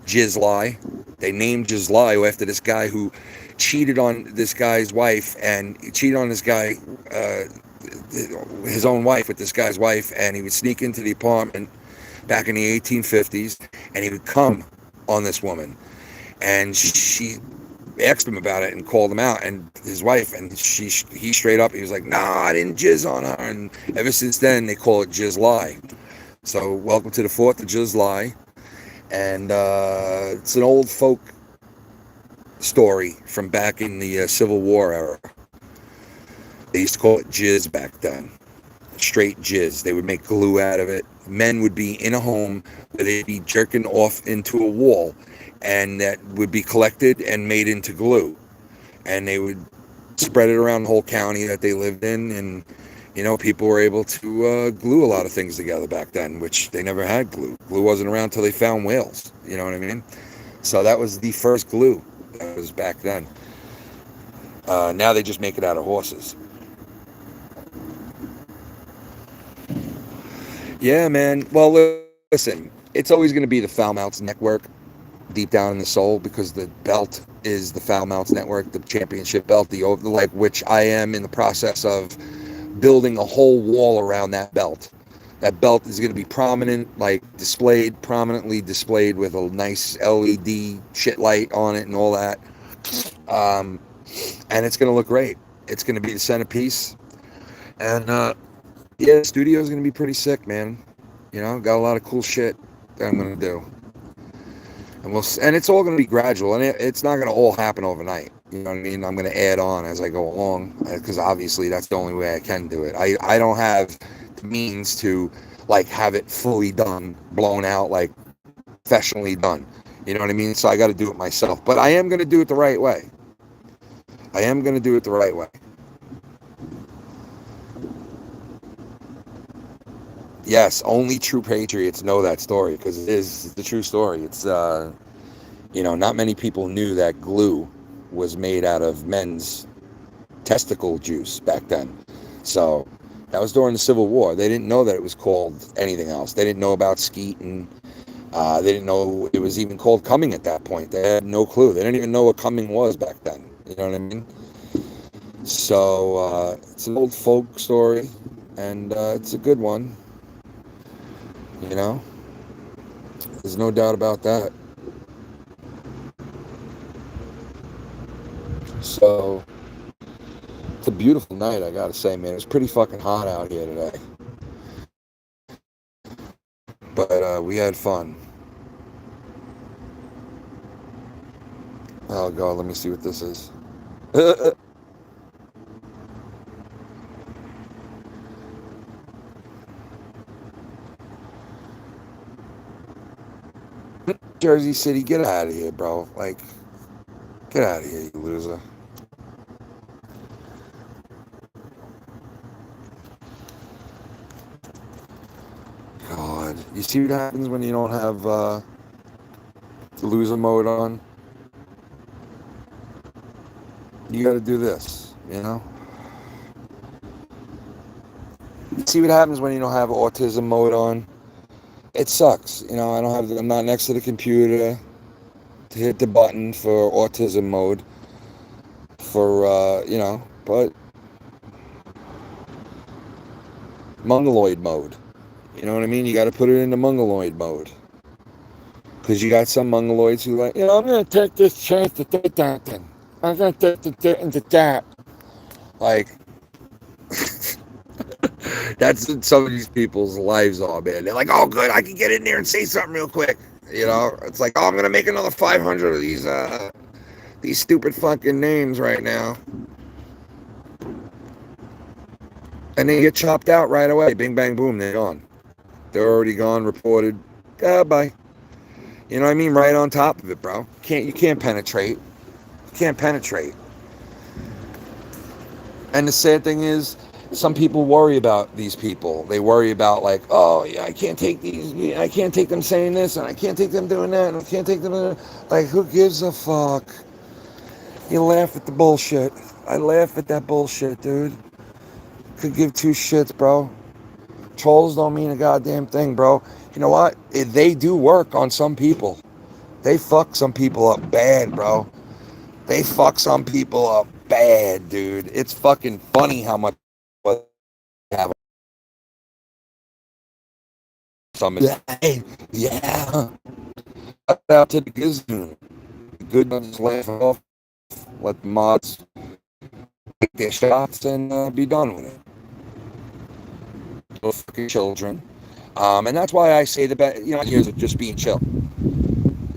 Jizly. They named Jizly after this guy who cheated on this guy's wife and cheated on this guy, his own wife with this guy's wife, and he would sneak into the apartment back in the 1850s and he would come on this woman. And she asked him about it and called him out, and his wife, and he straight up, he was like, nah, I didn't jizz on her. And ever since then, they call it Jizz Lie. So welcome to the 4th of Jizz Lie. And it's an old folk story from back in the Civil War era. They used to call it jizz back then. Straight jizz. They would make glue out of it. Men would be in a home where they'd be jerking off into a wall, and that would be collected and made into glue. And they would spread it around the whole county that they lived in, and people were able to glue a lot of things together back then, which they never had glue. Glue wasn't around till they found whales. You know what I mean? So that was the first glue that was back then. Now they just make it out of horses. Yeah, man. Well, listen, it's always going to be the Foul Mounts Network deep down in the soul, because the belt is the Foul Mounts Network, the championship belt, which I am in the process of building a whole wall around that belt. That belt is going to be prominent, prominently displayed with a nice LED shit light on it and all that. And it's going to look great. It's going to be the centerpiece. And, yeah, the studio is going to be pretty sick, man. Got a lot of cool shit that I'm going to do. And it's all going to be gradual, and it's not going to all happen overnight. You know what I mean? I'm going to add on as I go along, because obviously that's the only way I can do it. I don't have the means to, have it fully done, blown out, professionally done. You know what I mean? So I got to do it myself. But I am going to do it the right way. Yes, only true patriots know that story, because it is the true story. It's, not many people knew that glue was made out of men's testicle juice back then. So that was during the Civil War. They didn't know that it was called anything else. They didn't know about skeet, and they didn't know it was even called cumming at that point. They had no clue. They didn't even know what cumming was back then. You know what I mean? So it's an old folk story, and it's a good one. There's no doubt about that. So it's a beautiful night, I gotta say, man. It's pretty fucking hot out here today, but we had fun. Oh god, let me see what this is. Jersey City, get out of here, bro. Get out of here, you loser. God, you see what happens when you don't have the loser mode on? You gotta do this, See what happens when you don't have autism mode on? It sucks, I'm not next to the computer to hit the button for autism mode, but mongoloid mode. You know what I mean? You got to put it into mongoloid mode, because you got some mongoloids who I'm going to take this chance to do that. I'm going to take into that. That's what some of these people's lives are, man. They're like, oh, good, I can get in there and say something real quick. It's like, oh, I'm going to make another 500 of these stupid fucking names right now. And they get chopped out right away. Bing, bang, boom, they're gone. They're already gone, reported. Bye. You know what I mean? Right on top of it, bro. You can't penetrate. You can't penetrate. And the sad thing is, some people worry about these people. They worry about oh yeah, I can't take these. I can't take them saying this, and I can't take them doing that, and I can't take them who gives a fuck? You laugh at the bullshit. I laugh at that bullshit, dude. Could give two shits, bro. Trolls don't mean a goddamn thing, bro. You know what? They do work on some people. They fuck some people up bad, bro. They fuck some people up bad, dude. It's fucking funny how much they have. Some yeah. Out to the gizmo. The good ones laugh off Let the mods take their shots and be done with it. Little fucking children. And that's why I say the best, years of just being chill.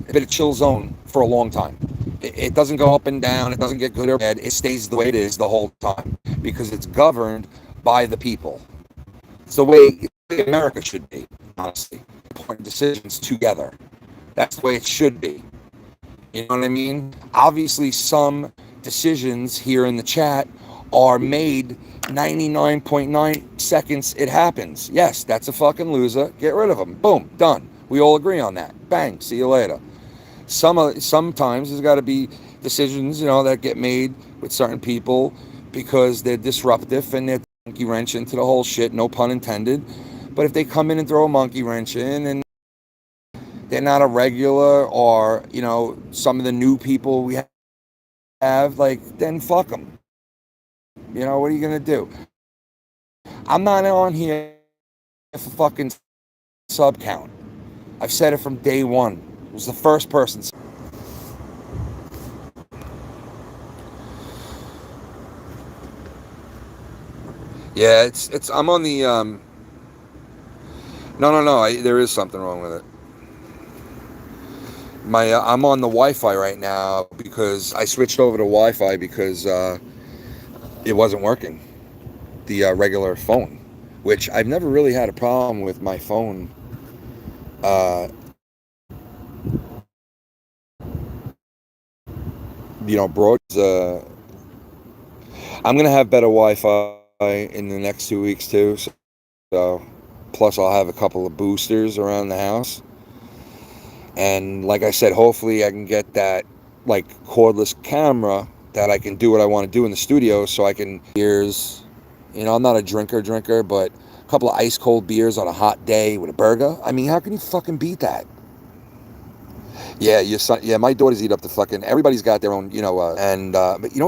It's been a chill zone for a long time. It doesn't go up and down. It doesn't get good or bad. It stays the way it is the whole time because it's governed by the people. It's the way America should be, honestly. Important decisions together. That's the way it should be. You know what I mean? Obviously, some decisions here in the chat are made 99.9 seconds it happens. Yes, that's a fucking loser. Get rid of him. Boom, done. We all agree on that. Bang, see you later. Sometimes there's got to be decisions, that get made with certain people because they're disruptive and they're monkey wrench into the whole shit, no pun intended. But if they come in and throw a monkey wrench in and they're not a regular or, some of the new people we have, then fuck them. What are you going to do? I'm not on here for fucking sub count. I've said it from day one. It was the first person. Yeah, it's I'm on the no, there is something wrong with it. I'm on the Wi-Fi right now because I switched over to Wi-Fi because it wasn't working. The regular phone, which I've never really had a problem with my phone. Broad. I'm gonna have better Wi-Fi in the next 2 weeks too. So plus I'll have a couple of boosters around the house. And like I said, hopefully I can get that cordless camera that I can do what I want to do in the studio so I can beers. I'm not a drinker, but a couple of ice cold beers on a hot day with a burger. I mean, how can you fucking beat that? Yeah, your son, my daughters eat up the fucking, everybody's got their own, but you know what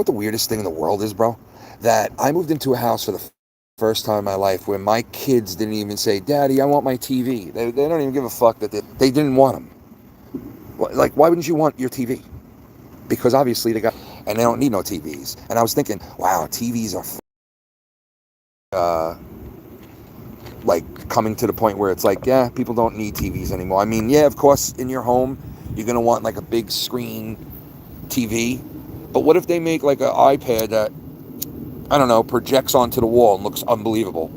the weirdest thing in the world is, bro? That I moved into a house for the first time in my life where my kids didn't even say, Daddy, I want my TV. They don't even give a fuck that they didn't want them. Why wouldn't you want your TV? Because obviously they don't need no TVs. And I was thinking, wow, TVs are coming to the point where it's people don't need TVs anymore. I mean, yeah, of course, in your home, you're going to want a big screen TV. But what if they make an iPad that, I don't know, projects onto the wall and looks unbelievable?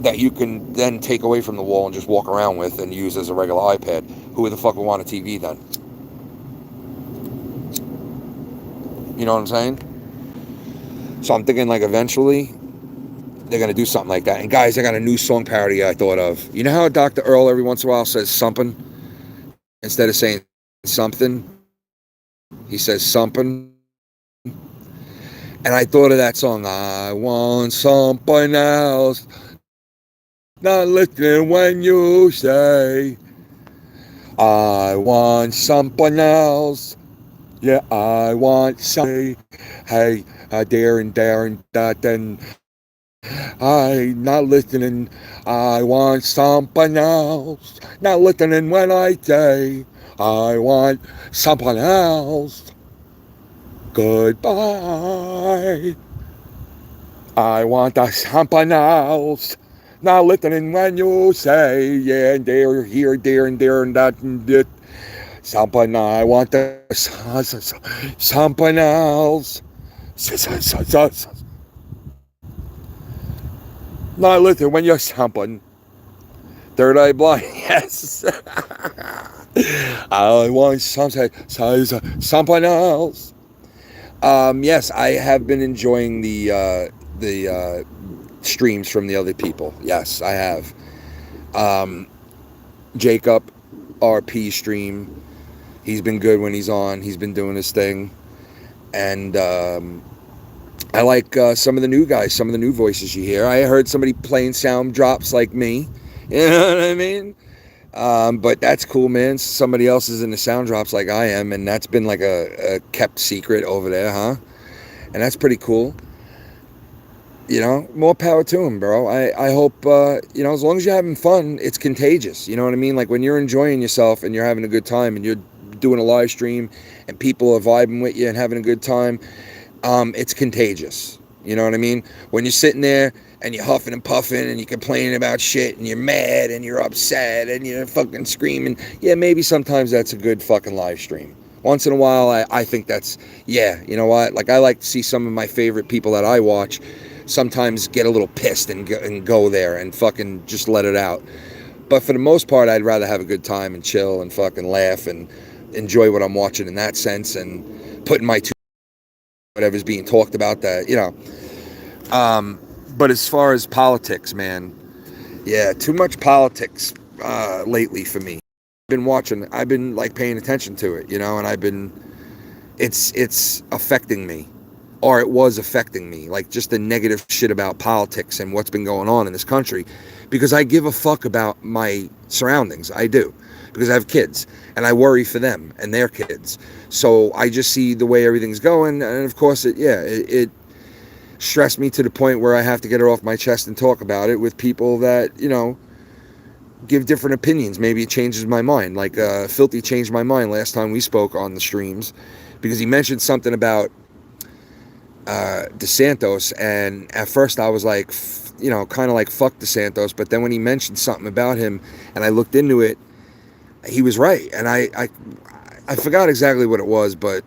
That you can then take away from the wall and just walk around with and use as a regular iPad. Who the fuck would want a TV then? You know what I'm saying? So I'm thinking eventually they're going to do something like that. And guys, I got a new song parody I thought of. You know how Dr. Earl every once in a while says something? Instead of saying something, he says something. And I thought of that song. I want something else. Not listening when you say I want something else. Yeah, I want something. Hey, Darren, Dutton. I not listening. I want something else. Not listening when I say I want something else. Goodbye. I want something else. Not listening when you say, yeah, and there, here, there, and there, and that, and that. Something I want something else. Not listening when you're something. Third eye blind, yes. I want something else. Yes, I have been enjoying the streams from the other people. Yes, I have. Jacob, RP stream. He's been good when he's on. He's been doing his thing. And I like some of the new guys, some of the new voices you hear. I heard somebody playing sound drops like me. You know what I mean? But that's cool, man. Somebody else is in the sound drops like I am, and that's been a kept secret over there, huh? And that's pretty cool. More power to him, bro. I hope, as long as you're having fun, it's contagious. You know what I mean? When you're enjoying yourself and you're having a good time and you're doing a live stream and people are vibing with you and having a good time, it's contagious. You know what I mean? When you're sitting there and you're huffing and puffing and you're complaining about shit and you're mad and you're upset and you're fucking screaming, yeah, maybe sometimes that's a good fucking live stream. Once in a while, I think that's, yeah, you know what? Like, I like to see some of my favorite people that I watch sometimes get a little pissed and go there and fucking just let it out. But for the most part, I'd rather have a good time and chill and fucking laugh and enjoy what I'm watching in that sense and putting my two whatever's being talked about that, you know. But as far as politics, man, yeah, too much politics lately for me. I've been like paying attention to it, you know, and it's affecting me, or it was affecting me, like just the negative shit about politics and what's been going on in this country, because I give a fuck about my surroundings. I do, because I have kids and I worry for them and their kids. So I just see the way everything's going, and of course it stressed me to the point where I have to get it off my chest and talk about it with people that, you know, give different opinions. Maybe it changes my mind. Like Filthy changed my mind last time we spoke on the streams, because he mentioned something about DeSantos, and at first I was like, you know, kind of like fuck DeSantos, but then when he mentioned something about him and I looked into it, he was right, and I forgot exactly what it was, but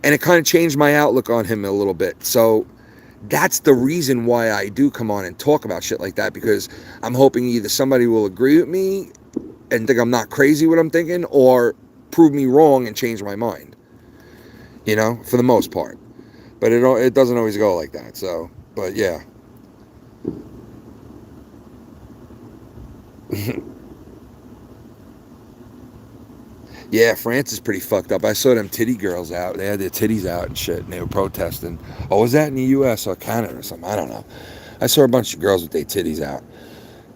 and it kind of changed my outlook on him a little bit. So that's the reason why I do come on and talk about shit like that, because I'm hoping either somebody will agree with me and think I'm not crazy what I'm thinking, or prove me wrong and change my mind, you know, for the most part. But it doesn't always go like that. So, but yeah. Yeah, France is pretty fucked up. I saw them titty girls out. They had their titties out and shit, and they were protesting. Oh, was that in the U.S. or Canada or something? I don't know. I saw a bunch of girls with their titties out,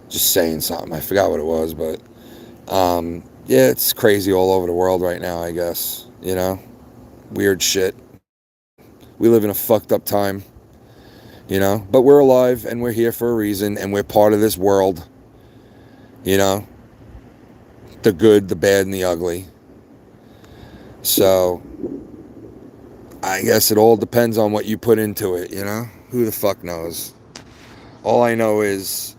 just saying something. I forgot what it was, but yeah, it's crazy all over the world right now, I guess. You know, weird shit. We live in a fucked up time, you know, but we're alive and we're here for a reason, and we're part of this world, you know, the good, the bad, and the ugly. So I guess it all depends on what you put into it, you know? Who the fuck knows? All I know is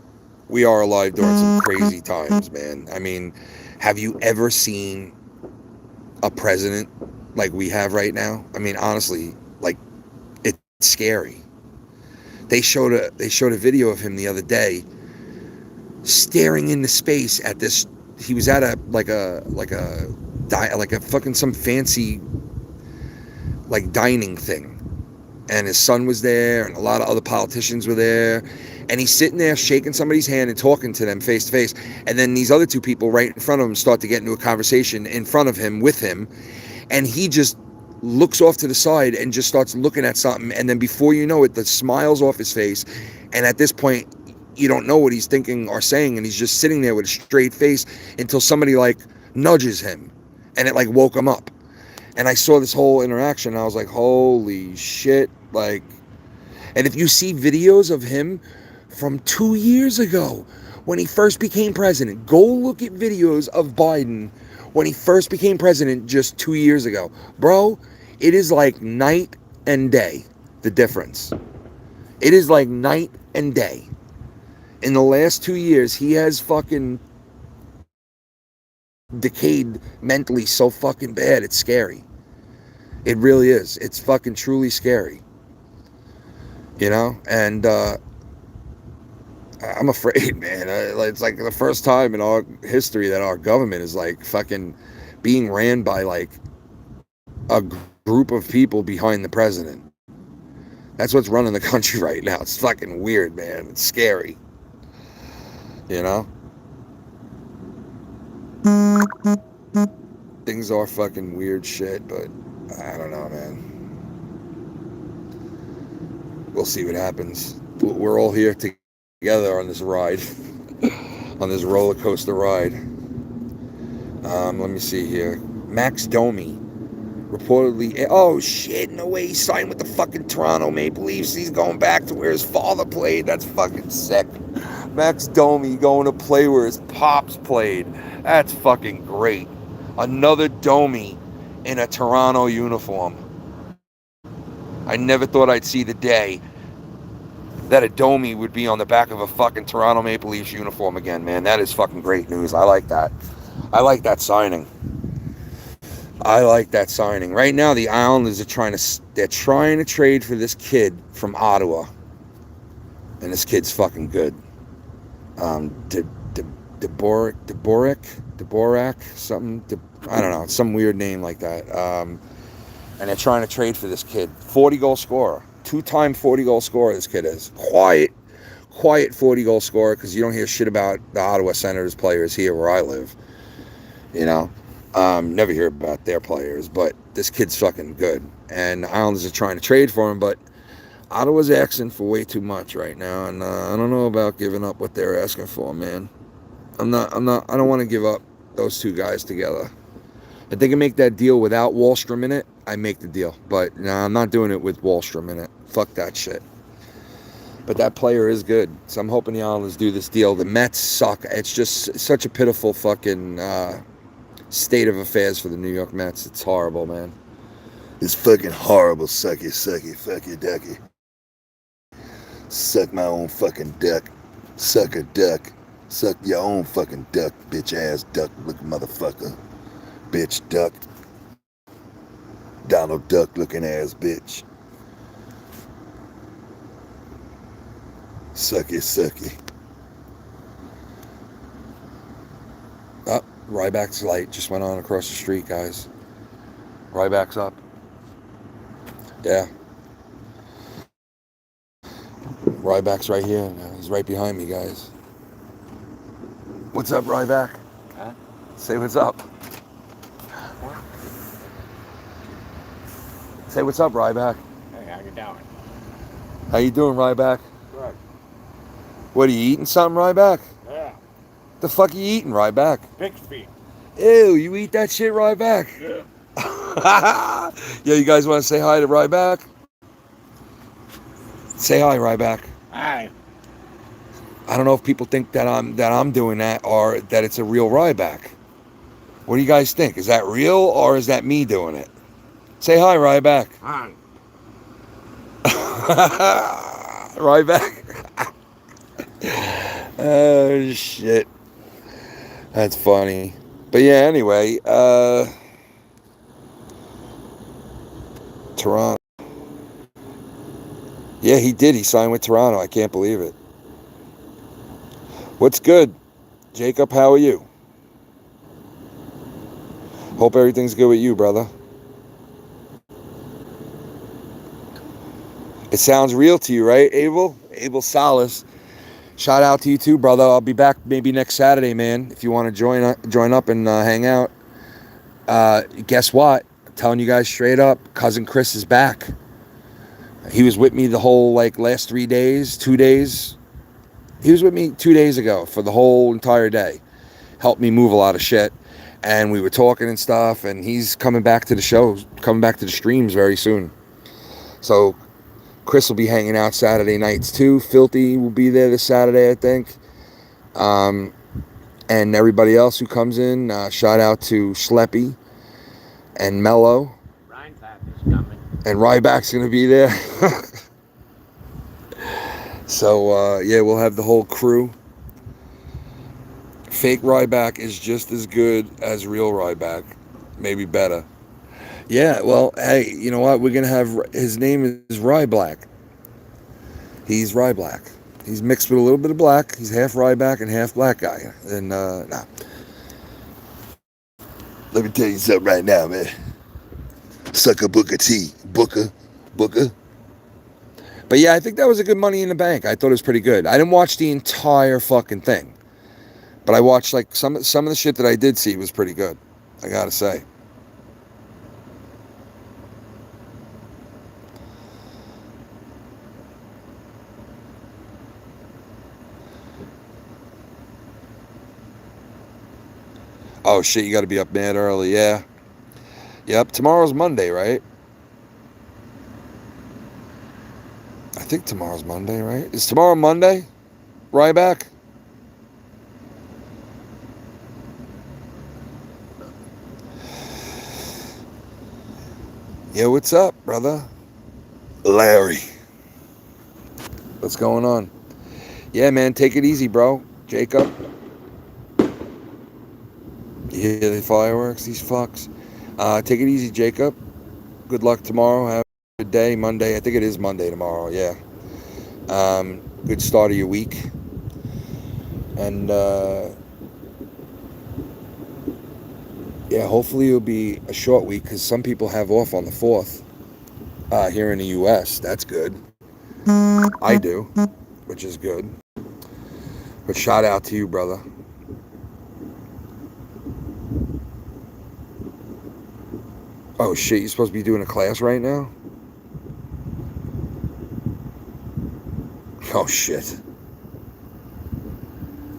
we are alive during some crazy times, man. I mean, have you ever seen a president like we have right now? I mean, honestly, like, it's scary. They showed a video of him the other day staring into space at this. He was at a fucking some fancy like dining thing, and his son was there and a lot of other politicians were there, and he's sitting there shaking somebody's hand and talking to them face to face, and then these other two people right in front of him start to get into a conversation in front of him with him, and he just looks off to the side and just starts looking at something, and then before you know it, the smile's off his face, and at this point you don't know what he's thinking or saying, and he's just sitting there with a straight face until somebody like nudges him, and it like woke him up. And I saw this whole interaction, and I was like, holy shit. Like, and if you see videos of him from 2 years ago when he first became president, go look at videos of Biden when he first became president just 2 years ago. Bro, it is like night and day, the difference. It is like night and day. In the last 2 years, he has fucking decayed mentally so fucking bad, it's scary. It really is. It's fucking truly scary. You know? And I'm afraid, man. It's like the first time in our history that our government is like fucking being ran by like a group of people behind the president. That's what's running the country right now. It's fucking weird, man. It's scary. You know? Things are fucking weird shit, but I don't know, man. We'll see what happens. We're all here together on this ride, on this roller coaster ride. Let me see here. Max Domi reportedly. Oh shit! No way. He signed with the fucking Toronto Maple Leafs. He's going back to where his father played. That's fucking sick. Max Domi going to play where his pops played. That's fucking great. Another Domi in a Toronto uniform. I never thought I'd see the day that a Domi would be on the back of a fucking Toronto Maple Leafs uniform again, man. That is fucking great news. I like that. I like that signing. Right now, the Islanders are trying to trade for this kid from Ottawa, and this kid's fucking good. Deborak, something. I don't know, some weird name like that. And they're trying to trade for this kid, 40-goal scorer, 2-time 40-goal scorer. This kid is quiet 40-goal scorer, because you don't hear shit about the Ottawa Senators players here where I live. You know, never hear about their players, but this kid's fucking good. And the Islanders are trying to trade for him, but Ottawa's asking for way too much right now, and I don't know about giving up what they're asking for, man. I don't want to give up those two guys together. If they can make that deal without Wallstrom in it, I make the deal. But no, I'm not doing it with Wallstrom in it. Fuck that shit. But that player is good, so I'm hoping the Islanders do this deal. The Mets suck. It's just such a pitiful fucking state of affairs for the New York Mets. It's horrible, man. It's fucking horrible, sucky, ducky. Suck my own fucking duck. Suck a duck. Suck your own fucking duck, bitch ass duck looking motherfucker. Bitch duck. Donald Duck looking ass bitch. Sucky. Oh, Ryback's light just went on across the street, guys. Ryback's up. Yeah. Ryback's right here. He's right behind me, guys. What's up, Ryback? Huh? Say what's up. Say what's up, Ryback. Hey, how you doing? How you doing, Ryback? Good. What, are you eating something, Ryback? Yeah. The fuck are you eating, Ryback? Pig's feet. Ew, you eat that shit, Ryback? Yeah. Yeah, you guys want to say hi to Ryback? Say hi, Ryback. Hi. I don't know if people think that I'm doing that or that it's a real Ryback. What do you guys think? Is that real or is that me doing it? Say hi, Ryback. Hi. Ryback. Oh shit. That's funny. But yeah, anyway, Toronto. Yeah, he did. He signed with Toronto. I can't believe it. What's good? Jacob, how are you? Hope everything's good with you, brother. It sounds real to you, right, Abel? Abel Salas. Shout out to you too, brother. I'll be back maybe next Saturday, man. If you want to join up and hang out. Guess what? I'm telling you guys straight up, cousin Chris is back. He was with me the whole last 3 days, 2 days. He was with me 2 days ago for the whole entire day. Helped me move a lot of shit. And we were talking and stuff, and he's coming back to the show, coming back to the streams very soon. So Chris will be hanging out Saturday nights too. Filthy will be there this Saturday, I think. And everybody else who comes in, shout out to Schleppy and Mello. Reinback is coming. And Ryback's going to be there. So, yeah, we'll have the whole crew. Fake Ryback is just as good as real Ryback. Maybe better. Yeah, well, hey, you know what? We're going to have... His name is Ryblack. He's Ryblack. He's mixed with a little bit of black. He's half Ryback and half black guy. And, nah. Let me tell you something right now, man. Sucker Booker T. Booker. But yeah, I think that was a good Money in the Bank. I thought it was pretty good. I didn't watch the entire fucking thing. But I watched some of the shit that I did see was pretty good. I gotta say. Oh shit, you gotta be up mad early, yeah. Yep, tomorrow's Monday, right? I think tomorrow's Monday, right? Is tomorrow Monday? Ryback? Yeah, what's up, brother? Larry. What's going on? Yeah, man, take it easy, bro. Jacob. You hear the fireworks? These fucks. Take it easy, Jacob. Good luck tomorrow. Have a good day. Monday. I think it is Monday tomorrow. Yeah. Good start of your week. And yeah, hopefully it'll be a short week because some people have off on the 4th here in the U.S. That's good. I do, which is good. But shout out to you, brother. Oh shit, you're supposed to be doing a class right now? Oh shit.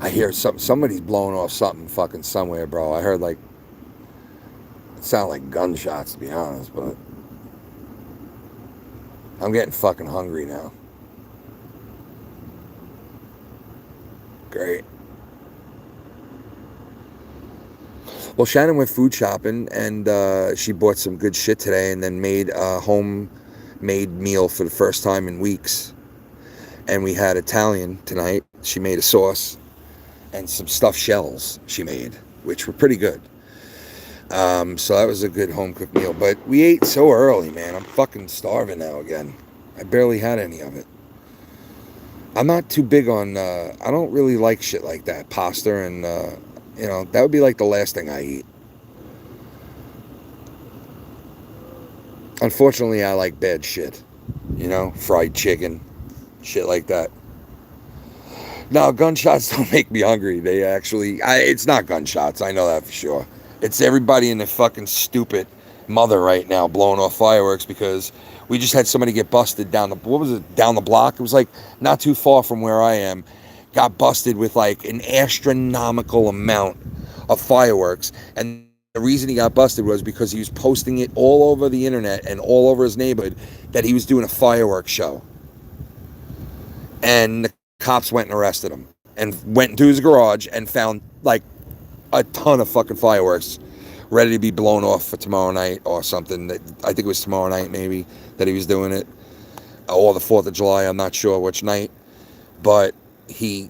I hear somebody's blowing off something fucking somewhere, bro. I heard like it sounded like gunshots, to be honest, but I'm getting fucking hungry now. Great. Well, Shannon went food shopping and she bought some good shit today and then made a homemade meal for the first time in weeks. And we had Italian tonight. She made a sauce and some stuffed shells she made, which were pretty good. So that was a good home cooked meal. But we ate so early, man. I'm fucking starving now again. I barely had any of it. I'm not too big on, I don't really like shit like that. Pasta and, you know, that would be like the last thing I eat. Unfortunately, I like bad shit. You know, fried chicken, shit like that. No, gunshots don't make me hungry. They actually, it's not gunshots. I know that for sure. It's everybody and their fucking stupid mother right now blowing off fireworks because we just had somebody get busted down the block. It was like not too far from where I am. Got busted with like an astronomical amount of fireworks. And the reason he got busted was because he was posting it all over the internet and all over his neighborhood that he was doing a fireworks show. And the cops went and arrested him and went into his garage and found like a ton of fucking fireworks ready to be blown off for tomorrow night or something. I think it was tomorrow night maybe that he was doing it, or the 4th of July. I'm not sure which night, but he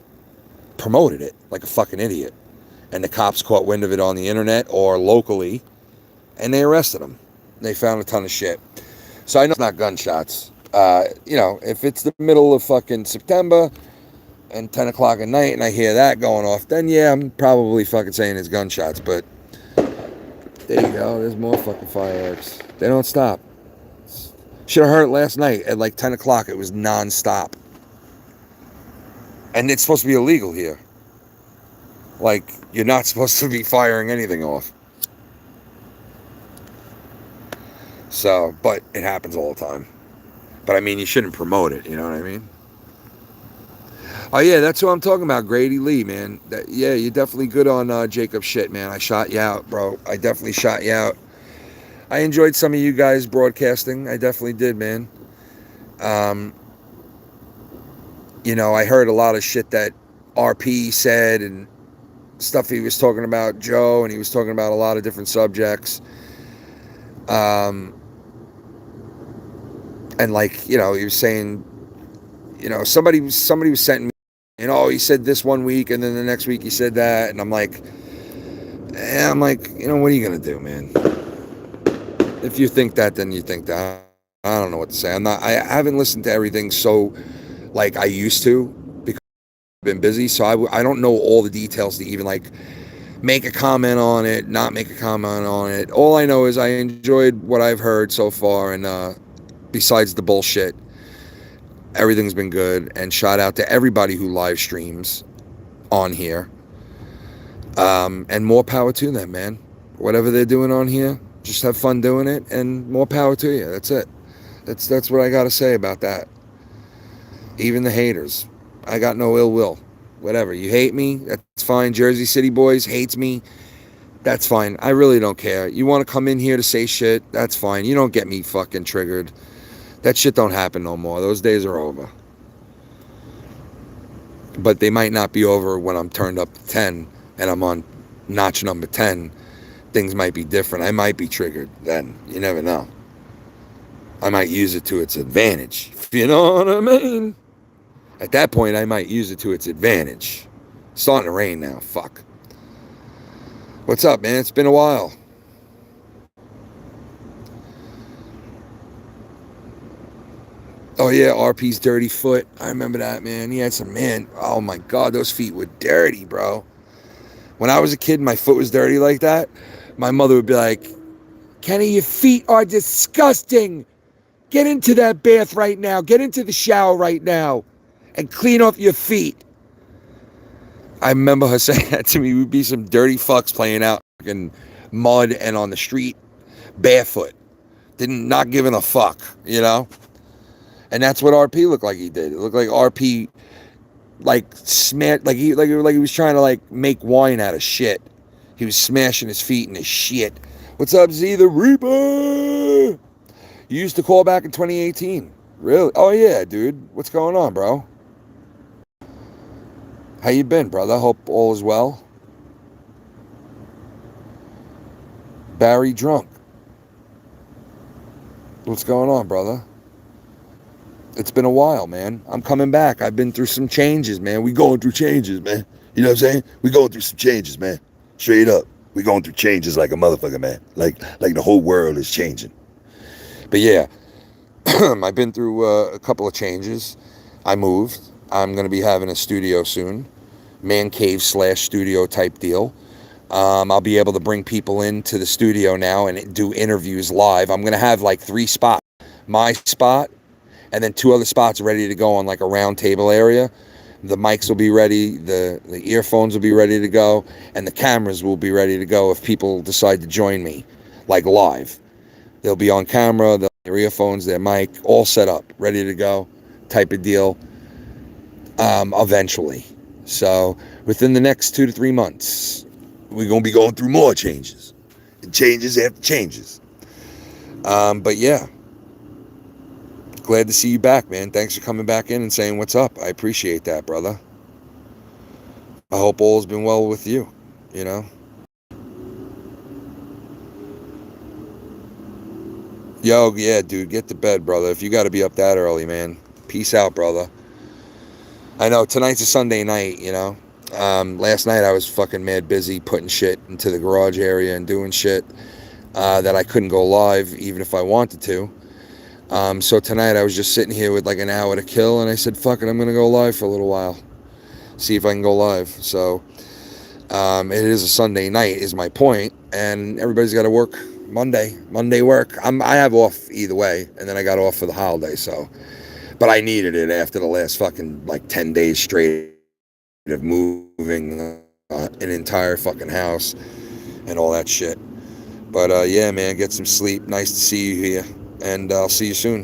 promoted it like a fucking idiot. And the cops caught wind of it on the internet or locally, and they arrested him. They found a ton of shit. So I know it's not gunshots. You know, if it's the middle of fucking September and 10 o'clock at night and I hear that going off, then yeah, I'm probably fucking saying it's gunshots. But there you go. There's more fucking fireworks. They don't stop. Should have heard it last night at like 10 o'clock. It was non-stop. And it's supposed to be illegal here. Like, you're not supposed to be firing anything off. So, but it happens all the time. But I mean, you shouldn't promote it, you know what I mean? Oh yeah, that's who I'm talking about, Grady Lee, man. Yeah, you're definitely good on Jacob's shit, man. I shot you out, bro. I definitely shot you out. I enjoyed some of you guys broadcasting. I definitely did, man. You know, I heard a lot of shit that RP said and stuff he was talking about Joe, and he was talking about a lot of different subjects. And like, you know, he was saying, you know, somebody was sending me, you know, he said this one week and then the next week he said that, and I'm like, you know, what are you gonna do, man? If you think that, then you think that. I don't know what to say. I haven't listened to everything so like I used to because I've been busy, so I don't know all the details to even like make a comment on it, not make a comment on it. All I know is I enjoyed what I've heard so far, and besides the bullshit, everything's been good. And shout out to everybody who live streams on here. And more power to them, man. Whatever they're doing on here, just have fun doing it, and more power to you. That's it. That's what I got to say about that. Even the haters, I got no ill will. Whatever, you hate me, that's fine. Jersey City Boys hates me, that's fine. I really don't care. You want to come in here to say shit, that's fine. You don't get me fucking triggered. That shit don't happen no more. Those days are over. But they might not be over when I'm turned up to 10 and I'm on notch number 10. Things might be different. I might be triggered then. You never know. I might use it to its advantage. If you know what I mean? At that point, I might use it to its advantage. It's starting to rain now. Fuck. What's up, man? It's been a while. Oh, yeah, RP's dirty foot. I remember that, man. He had some, man. Oh, my God, those feet were dirty, bro. When I was a kid, my foot was dirty like that. My mother would be like, Kenny, your feet are disgusting. Get into that bath right now. Get into the shower right now and clean off your feet. I remember her saying that to me. We'd be some dirty fucks playing out in mud and on the street barefoot. Not giving a fuck, you know? And that's what RP looked like he did. It looked like RP smashed, like he was trying to make wine out of shit. He was smashing his feet in his shit. What's up, Z the Reaper? You used to call back in 2018. Really? Oh yeah, dude. What's going on, bro? How you been, brother? Hope all is well. Barry drunk. What's going on, brother? It's been a while, man. I'm coming back. I've been through some changes, man. We going through changes, man. You know what I'm saying? We going through some changes, man. Straight up. We going through changes like a motherfucker, man. Like the whole world is changing. But yeah, I've been through a couple of changes. I moved. I'm going to be having a studio soon. Man cave / studio type deal. I'll be able to bring people into the studio now and do interviews live. I'm going to have 3 spots. My spot, and then 2 other spots ready to go on a round table area. The mics will be ready, the earphones will be ready to go, and the cameras will be ready to go if people decide to join me, live. They'll be on camera, their earphones, their mic, all set up, ready to go, type of deal, eventually. So within the next 2 to 3 months, we're going to be going through more changes. And changes after changes. But yeah. Glad to see you back, man. Thanks for coming back in and saying what's up. I appreciate that, brother. I hope all's been well with you, you know? Yo, yeah, dude, get to bed, brother. If you got to be up that early, man. Peace out, brother. I know, tonight's a Sunday night, you know? Last night I was fucking mad busy putting shit into the garage area and doing shit that I couldn't go live even if I wanted to. So tonight I was just sitting here with an hour to kill, and I said, fuck it, I'm going to go live for a little while. See if I can go live. So, it is a Sunday night is my point, and everybody's got to work Monday work. I have off either way, and then I got off for the holiday, so. But I needed it after the last fucking 10 days straight of moving an entire fucking house and all that shit. But yeah, man, get some sleep. Nice to see you here. And I'll see you soon.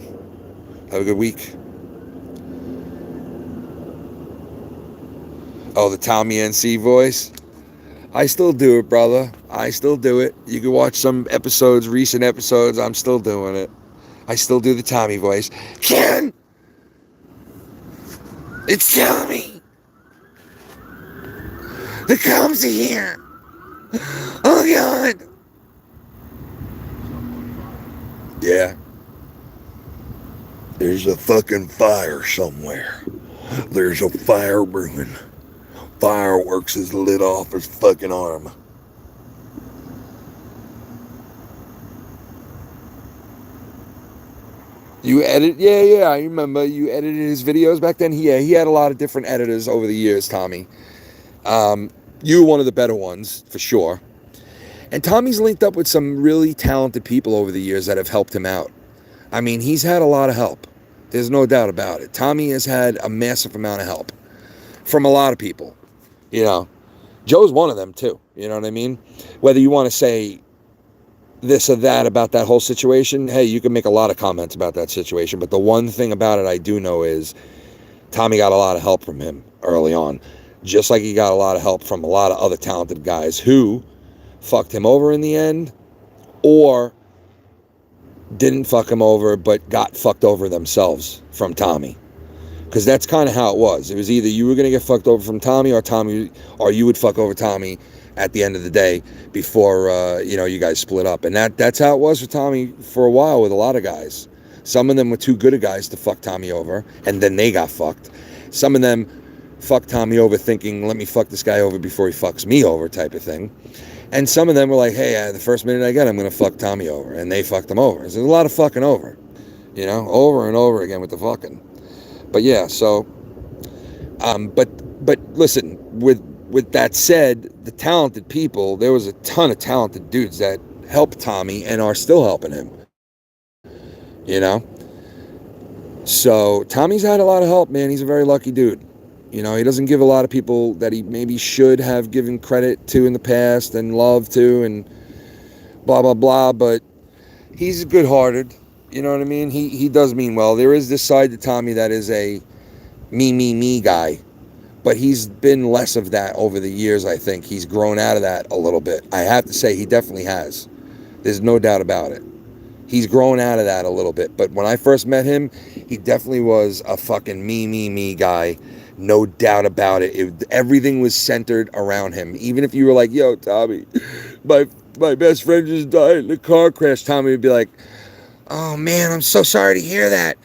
Have a good week. Oh, the Tommy NC voice? I still do it, brother. I still do it. You can watch some episodes, recent episodes. I'm still doing it. I still do the Tommy voice. Ken! It's Tommy! The cops are here! Oh, God! Yeah. There's a fucking fire somewhere. There's a fire brewing. Fireworks is lit off his fucking arm. You edit? Yeah, I remember you edited his videos back then. He had a lot of different editors over the years, Tommy. You were one of the better ones, for sure. And Tommy's linked up with some really talented people over the years that have helped him out. I mean, he's had a lot of help. There's no doubt about it. Tommy has had a massive amount of help from a lot of people. You know, Joe's one of them too. You know what I mean? Whether you want to say this or that about that whole situation, hey, you can make a lot of comments about that situation. But the one thing about it I do know is Tommy got a lot of help from him early on. Just like he got a lot of help from a lot of other talented guys who fucked him over in the end, or didn't fuck him over but got fucked over themselves from Tommy. Because that's kind of how it was. It was either you were going to get fucked over from Tommy, or you would fuck over Tommy at the end of the day before you guys split up. And that's how it was for Tommy for a while with a lot of guys. Some of them were too good of guys to fuck Tommy over, and then they got fucked. Some of them fucked Tommy over thinking, let me fuck this guy over before he fucks me over type of thing. And some of them were like, hey, the first minute I get, I'm going to fuck Tommy over. And they fucked him over. So there's a lot of fucking over, you know, over and over again with the fucking. But yeah, so, but listen, with that said, the talented people, there was a ton of talented dudes that helped Tommy and are still helping him, you know. So Tommy's had a lot of help, man. He's a very lucky dude. You know, he doesn't give a lot of people that he maybe should have given credit to in the past and love to and blah, blah, blah. But he's good-hearted. You know what I mean? He does mean well. There is this side to Tommy that is a me guy. But he's been less of that over the years, I think. He's grown out of that a little bit. I have to say, he definitely has. There's no doubt about it. He's grown out of that a little bit. But when I first met him, he definitely was a fucking me guy. No doubt about it. Everything was centered around him. Even if you were like, yo, Tommy, my best friend just died in a car crash, Tommy would be like, oh, man, I'm so sorry to hear that.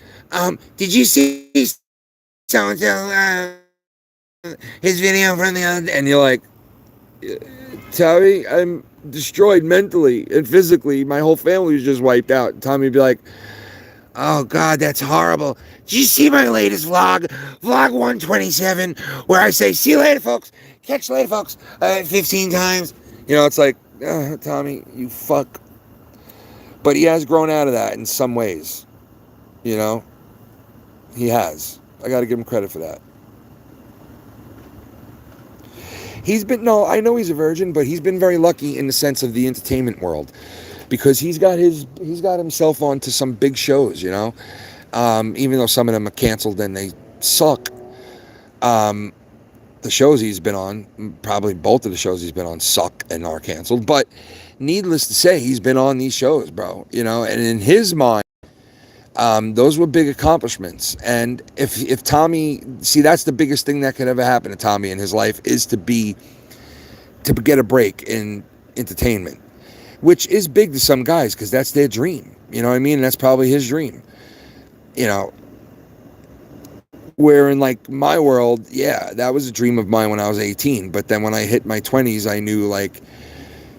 Did you see so-and-so, his video from the other day? And you're like, Tommy, I'm destroyed mentally and physically. My whole family was just wiped out. Tommy would be like, oh, God, that's horrible. Did you see my latest vlog? Vlog 127, where I say, see you later, folks. Catch you later, folks. 15 times. You know, it's like, Tommy, you fuck. But he has grown out of that in some ways. You know? He has. I got to give him credit for that. I know he's a virgin, but he's been very lucky in the sense of the entertainment world. Because he's got himself onto some big shows, you know, even though some of them are canceled and they suck. The shows he's been on, probably both of the shows he's been on, suck and are canceled. But needless to say, he's been on these shows, bro. You know, and in his mind, those were big accomplishments. And if Tommy, see, that's the biggest thing that could ever happen to Tommy in his life is to get a break in entertainment. Which is big to some guys because that's their dream. You know what I mean? And that's probably his dream. You know, where in like my world, yeah, that was a dream of mine when I was 18. But then when I hit my 20s, I knew like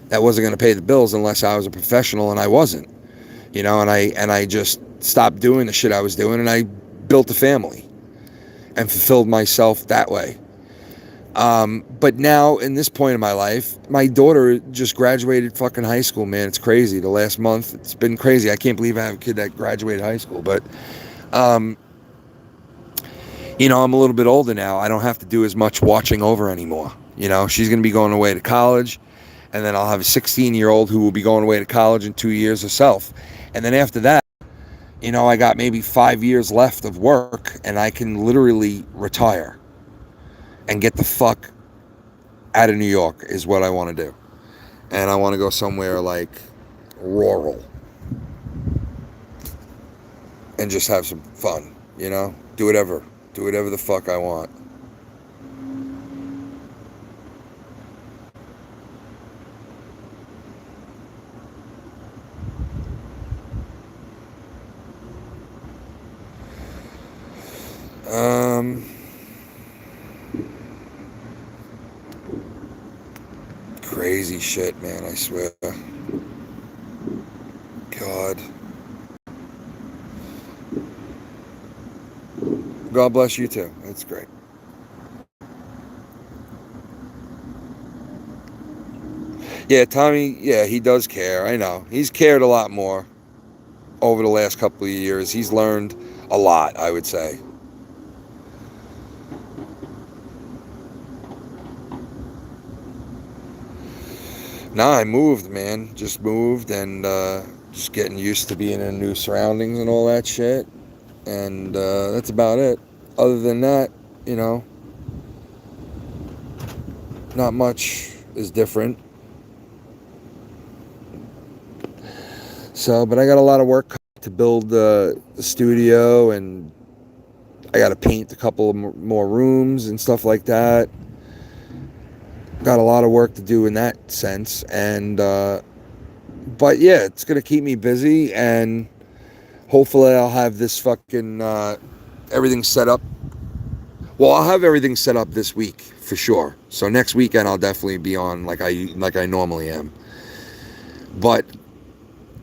that wasn't going to pay the bills unless I was a professional, and I wasn't. You know, and I just stopped doing the shit I was doing, and I built a family and fulfilled myself that way. But now, in this point in my life, my daughter just graduated fucking high school, man. It's crazy. The last month, it's been crazy. I can't believe I have a kid that graduated high school. But, you know, I'm a little bit older now. I don't have to do as much watching over anymore. You know, she's going to be going away to college. And then I'll have a 16-year-old who will be going away to college in 2 years herself. And then after that, you know, I got maybe 5 years left of work, and I can literally retire and get the fuck out of New York is what I want to do. And I want to go somewhere like rural and just have some fun, you know? Do whatever the fuck I want. Crazy shit, man, I swear. God. God bless you too. That's great. Yeah, Tommy, yeah, he does care. I know. He's cared a lot more over the last couple of years. He's learned a lot, I would say. Nah, I moved, man. Just moved and just getting used to being in new surroundings and all that shit. And that's about it. Other than that, you know, not much is different. So, but I got a lot of work to build the studio, and I got to paint a couple of more rooms and stuff like that. Got a lot of work to do in that sense, and but yeah, it's gonna keep me busy, and hopefully I'll have this fucking everything set up. Well, I'll have everything set up this week for sure. So next weekend I'll definitely be on like I normally am. But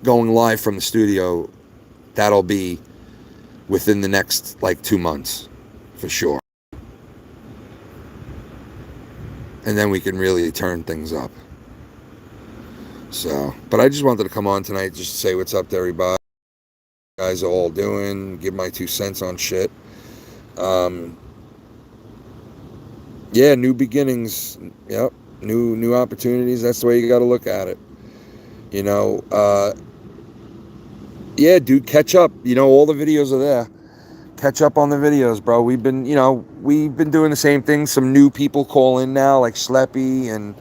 going live from the studio, that'll be within the next like 2 months for sure. And then we can really turn things up. So, but I just wanted to come on tonight just to say what's up to everybody. You guys are all doing, give my 2 cents on shit. Yeah, new beginnings. Yep, new opportunities. That's the way you got to look at it. You know, yeah, dude, catch up. You know, all the videos are there. Catch up on the videos, bro. We've been doing the same thing. Some new people call in now, like Schleppy and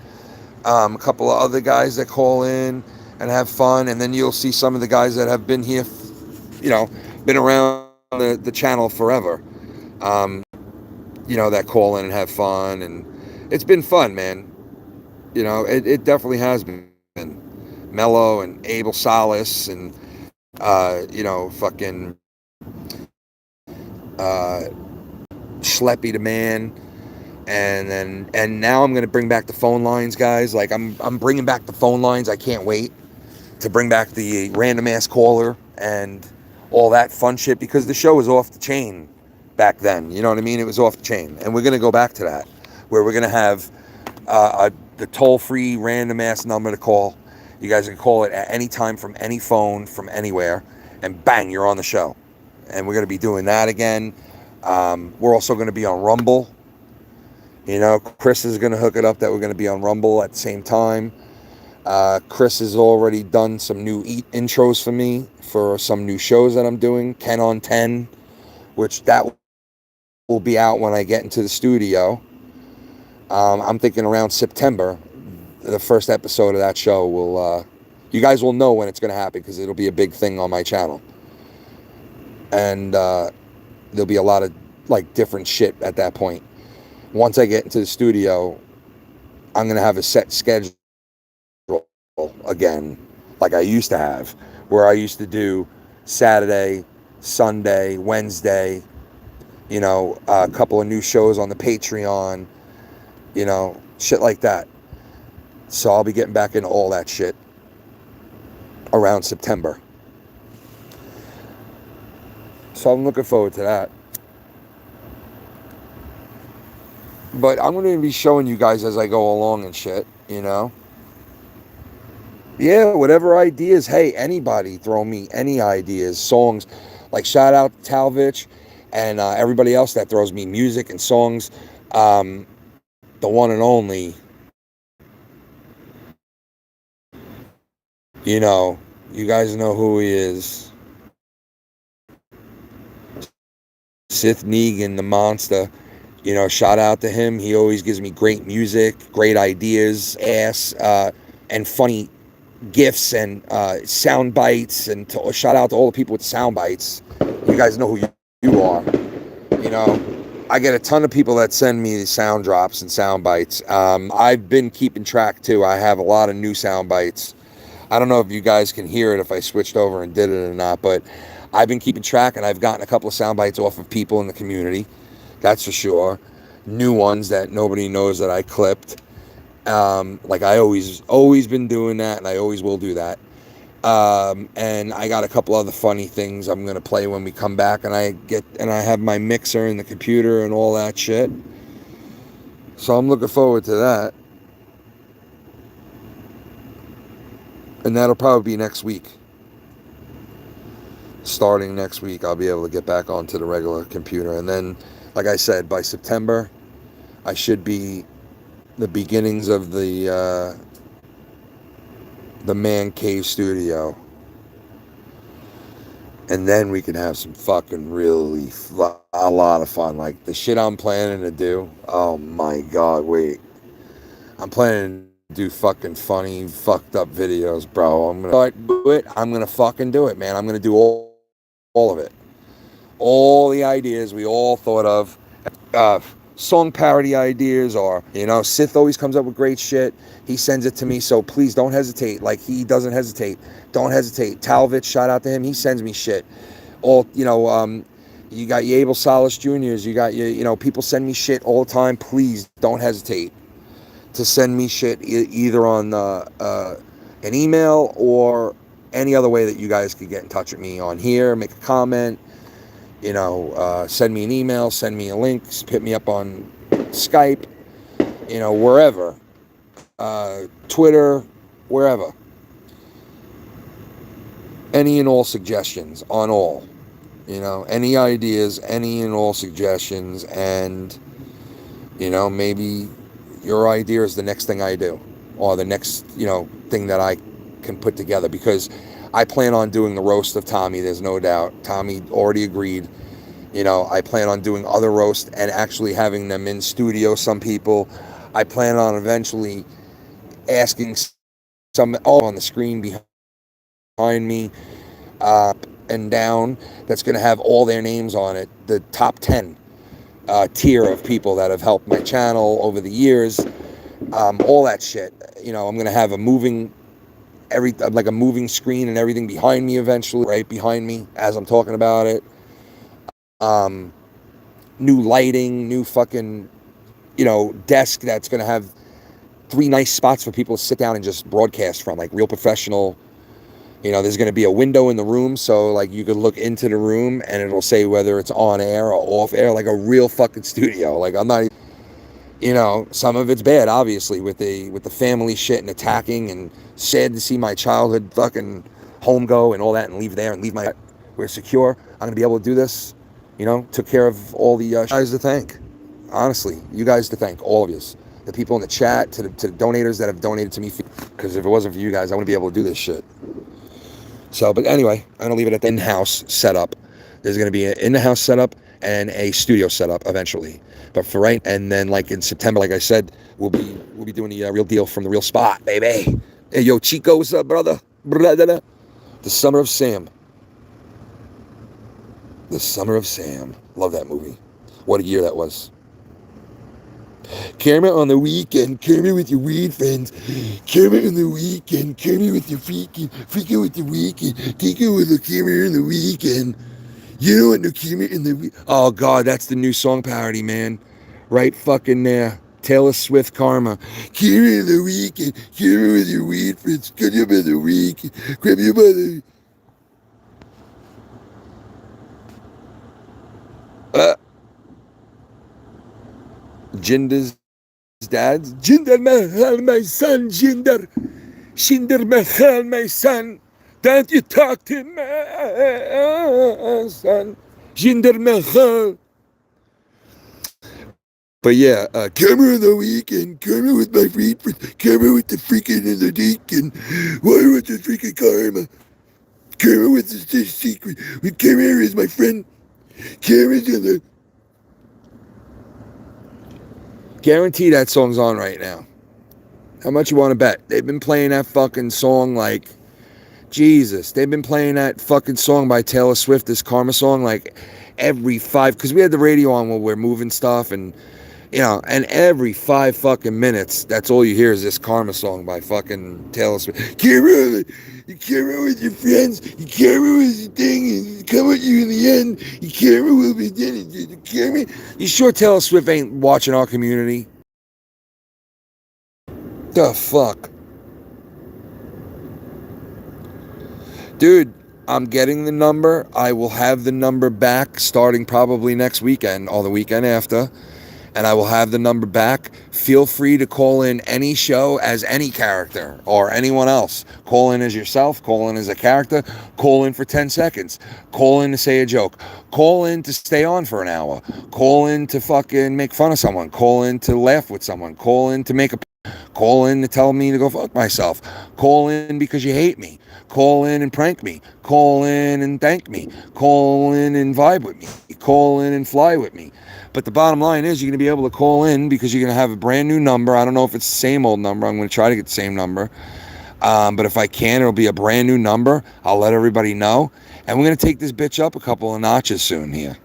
a couple of other guys that call in and have fun. And then you'll see some of the guys that have been here, been around the channel forever. That call in and have fun. And it's been fun, man. It definitely has been. Mello and Abel Salas and, fucking Schleppy the man. And now I'm gonna bring back the phone lines, guys. Like I'm bringing back the phone lines. I can't wait to bring back the random ass caller and all that fun shit, because the show was off the chain back then. You know what I mean? It was off the chain, and we're gonna go back to that, where we're gonna have the toll-free random ass number to call. You guys can call it at any time from any phone from anywhere, and bang, you're on the show. And we're gonna be doing that again. We're also gonna be on Rumble. Chris is going to hook it up that we're going to be on Rumble at the same time. Chris has already done some new intros for me for some new shows that I'm doing. 10 on 10, which that will be out when I get into the studio. I'm thinking around September, the first episode of that show will, you guys will know when it's going to happen, because it'll be a big thing on my channel. And there'll be a lot of like different shit at that point. Once I get into the studio, I'm going to have a set schedule again, like I used to have, where I used to do Saturday, Sunday, Wednesday, a couple of new shows on the Patreon, shit like that. So I'll be getting back into all that shit around September. So I'm looking forward to that. But I'm going to be showing you guys as I go along and shit, Yeah, whatever ideas. Hey, anybody throw me any ideas, songs. Like, shout out to Talvich and everybody else that throws me music and songs. The one and only, you guys know who he is. Sith Negan, the monster. Shout out to him. He always gives me great music, great ideas, and funny gifs and sound bites. And shout out to all the people with sound bites. You guys know who you are. I get a ton of people that send me sound drops and sound bites. I've been keeping track too. I have a lot of new sound bites. I don't know if you guys can hear it if I switched over and did it or not, but I've been keeping track, and I've gotten a couple of sound bites off of people in the community. That's for sure. New ones that nobody knows that I clipped. Like I always been doing that, and I always will do that. And I got a couple other funny things I'm gonna play when we come back, and I have my mixer and the computer and all that shit. So I'm looking forward to that. And that'll probably be next week. Starting next week, I'll be able to get back onto the regular computer, and then, like I said, by September, I should be the beginnings of the man cave studio, and then we can have some fucking really a lot of fun. Like the shit I'm planning to do. Oh my god, wait! I'm planning to do fucking funny, fucked up videos, bro. I'm gonna do it. I'm gonna fucking do it, man. I'm gonna do all of it. All the ideas we all thought of, song parody ideas, or, Sith always comes up with great shit. He sends it to me, so please don't hesitate. Like, he doesn't hesitate. Don't hesitate. Talvich, shout out to him. He sends me shit. all, you got your Abel Salas Juniors, you got your, people send me shit all the time. Please don't hesitate to send me shit either on an email or any other way that you guys could get in touch with me on here, make a comment, send me an email, send me a link, hit me up on Skype, wherever, Twitter, wherever. Any and all suggestions on all, any ideas, any and all suggestions, and, maybe your idea is the next thing I do, or the next, thing that I can put together, because I plan on doing the roast of Tommy, there's no doubt. Tommy already agreed. I plan on doing other roasts and actually having them in studio, some people. I plan on eventually asking some on the screen behind me, and down, that's going to have all their names on it, the top 10 tier of people that have helped my channel over the years, all that shit. I'm going to have a moving screen and everything behind me eventually, right behind me as I'm talking about it. New lighting, new fucking, desk that's going to have 3 nice spots for people to sit down and just broadcast from, like real professional. There's going to be a window in the room, so like you could look into the room and it'll say whether it's on air or off air, like a real fucking studio. Like I'm not, some of it's bad, obviously, with the family shit and attacking, and sad to see my childhood fucking home go and all that, and leave there and leave my. We're secure. I'm gonna be able to do this. Took care of all the guys to thank. Honestly, you guys to thank, all of you, the people in the chat, to the donators that have donated to me, because if it wasn't for you guys, I wouldn't be able to do this shit. So, but anyway, I'm going to leave it at the in-house setup. There's going to be an in-house setup and a studio setup eventually. But for right, and then like in September, like I said, we'll be doing the real deal from the real spot, baby. Hey, yo, Chico, what's up, brother? The Summer of Sam. The Summer of Sam. Love that movie. What a year that was. Camera on the weekend, camera with your weed friends. Camera on the weekend, camera with your freaking with the weekend. Take it with a camera in the weekend. You know what, no camera in the weekend. Oh, God, that's the new song parody, man. Right fucking there. Taylor Swift Karma. Camera in the weekend, camera with your weed friends. Grab you by the weekend, grab you by the... Jinder's dad's Jinder Mahal, my son, Jinder. Jinder Mahal, my son. Don't you talk to my son, Jinder Mahal. But yeah, camera on the weekend, camera with my freak, camera with the freaking and the deacon. Why with the freaking karma? Camera with the secret. With camera is my friend. Camera's in the... Guarantee that song's on right now. How much you want to bet? They've been playing that fucking song like... Jesus. They've been playing that fucking song by Taylor Swift, this Karma song, like every 5... Because we had the radio on while we're moving stuff, and... and every 5 fucking minutes, that's all you hear is this Karma song by fucking Taylor Swift. Camera with your friends, your camera with your thing, and come at you in the end, your camera will be dead, the camera. You sure Taylor Swift ain't watching our community? The fuck? Dude, I'm getting the number. I will have the number back starting probably next weekend or the weekend after. And I will have the number back. Feel free to call in any show as any character or anyone else. Call in as yourself. Call in as a character. Call in for 10 seconds. Call in to say a joke. Call in to stay on for an hour. Call in to fucking make fun of someone. Call in to laugh with someone. Call in to make a... Call in to tell me to go fuck myself. Call in because you hate me. Call in and prank me. Call in and thank me. Call in and vibe with me. Call in and fly with me. But the bottom line is you're going to be able to call in because you're going to have a brand new number. I don't know if it's the same old number. I'm going to try to get the same number. But if I can, it'll be a brand new number. I'll let everybody know. And we're going to take this bitch up a couple of notches soon here.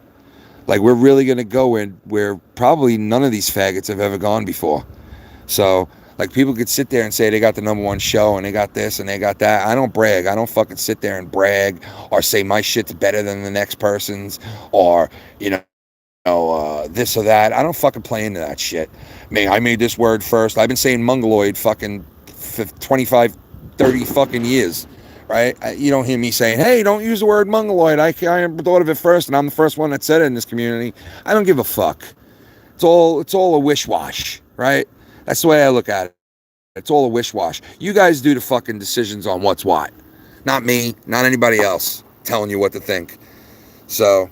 Like, we're really going to go where probably none of these faggots have ever gone before. So, Like, people could sit there and say they got the #1 show and they got this and they got that. I don't brag. I don't fucking sit there and brag or say my shit's better than the next person's, or, this or that. I don't fucking play into that shit. I made this word first. I've been saying mongoloid fucking 25, 30 fucking years, right? You don't hear me saying, hey, don't use the word mongoloid. I thought of it first, and I'm the first one that said it in this community. I don't give a fuck. It's all a wish-wash, right? That's the way I look at it. It's all a wish-wash. You guys do the fucking decisions on what's what. Not me, not anybody else telling you what to think. So,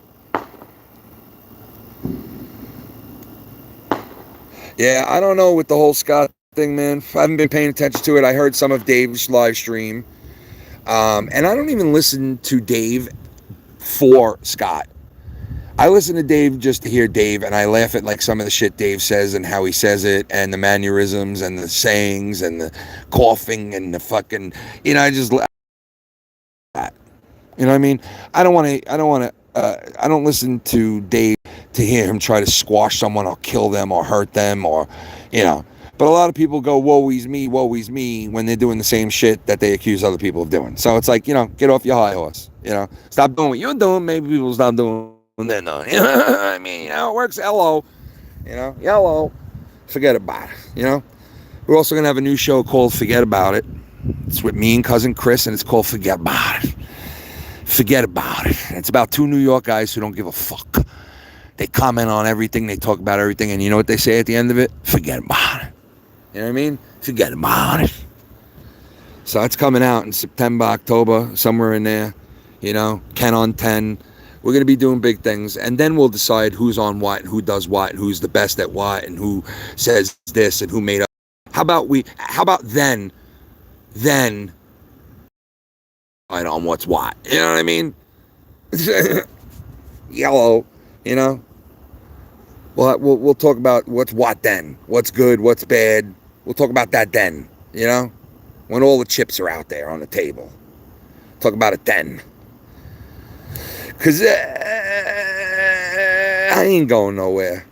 yeah, I don't know with the whole Scott thing, man. I haven't been paying attention to it. I heard some of Dave's live stream. And I don't even listen to Dave for Scott. I listen to Dave just to hear Dave, and I laugh at like some of the shit Dave says and how he says it, and the mannerisms and the sayings and the coughing and the fucking, I just, you know what I mean? I don't listen to Dave to hear him try to squash someone or kill them or hurt them or, But a lot of people go, woe is me, when they're doing the same shit that they accuse other people of doing. So it's like, get off your high horse, Stop doing what you're doing. Maybe people stop doing what they're doing. I mean, it works. Hello. Yellow. Forget about it, We're also going to have a new show called Forget About It. It's with me and cousin Chris, and it's called Forget About It. Forget about it. It's about two New York guys who don't give a fuck. They comment on everything. They talk about everything. And you know what they say at the end of it? Forget about it. You know what I mean? Forget about it. So it's coming out in September, October, somewhere in there. 10 on 10. We're going to be doing big things. And then we'll decide who's on what, and who does what, and who's the best at what, and who says this, and who made up. How about then on what's what? You know what I mean? Yellow, We'll talk about what's what then. What's good, what's bad. We'll talk about that then, when all the chips are out there on the table. Talk about it then. Because I ain't going nowhere.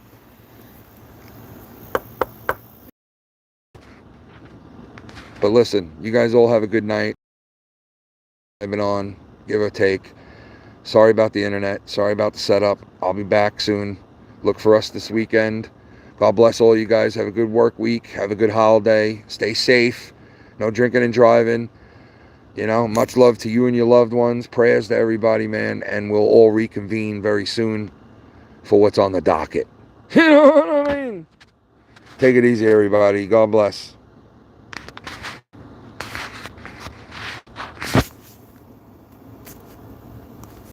But listen, you guys all have a good night. I've been on, give or take. Sorry about the internet. Sorry about the setup. I'll be back soon. Look for us this weekend. God bless all you guys. Have a good work week. Have a good holiday. Stay safe. No drinking and driving. Much love to you and your loved ones. Prayers to everybody, man. And we'll all reconvene very soon for what's on the docket. You know what I mean? Take it easy, everybody. God bless.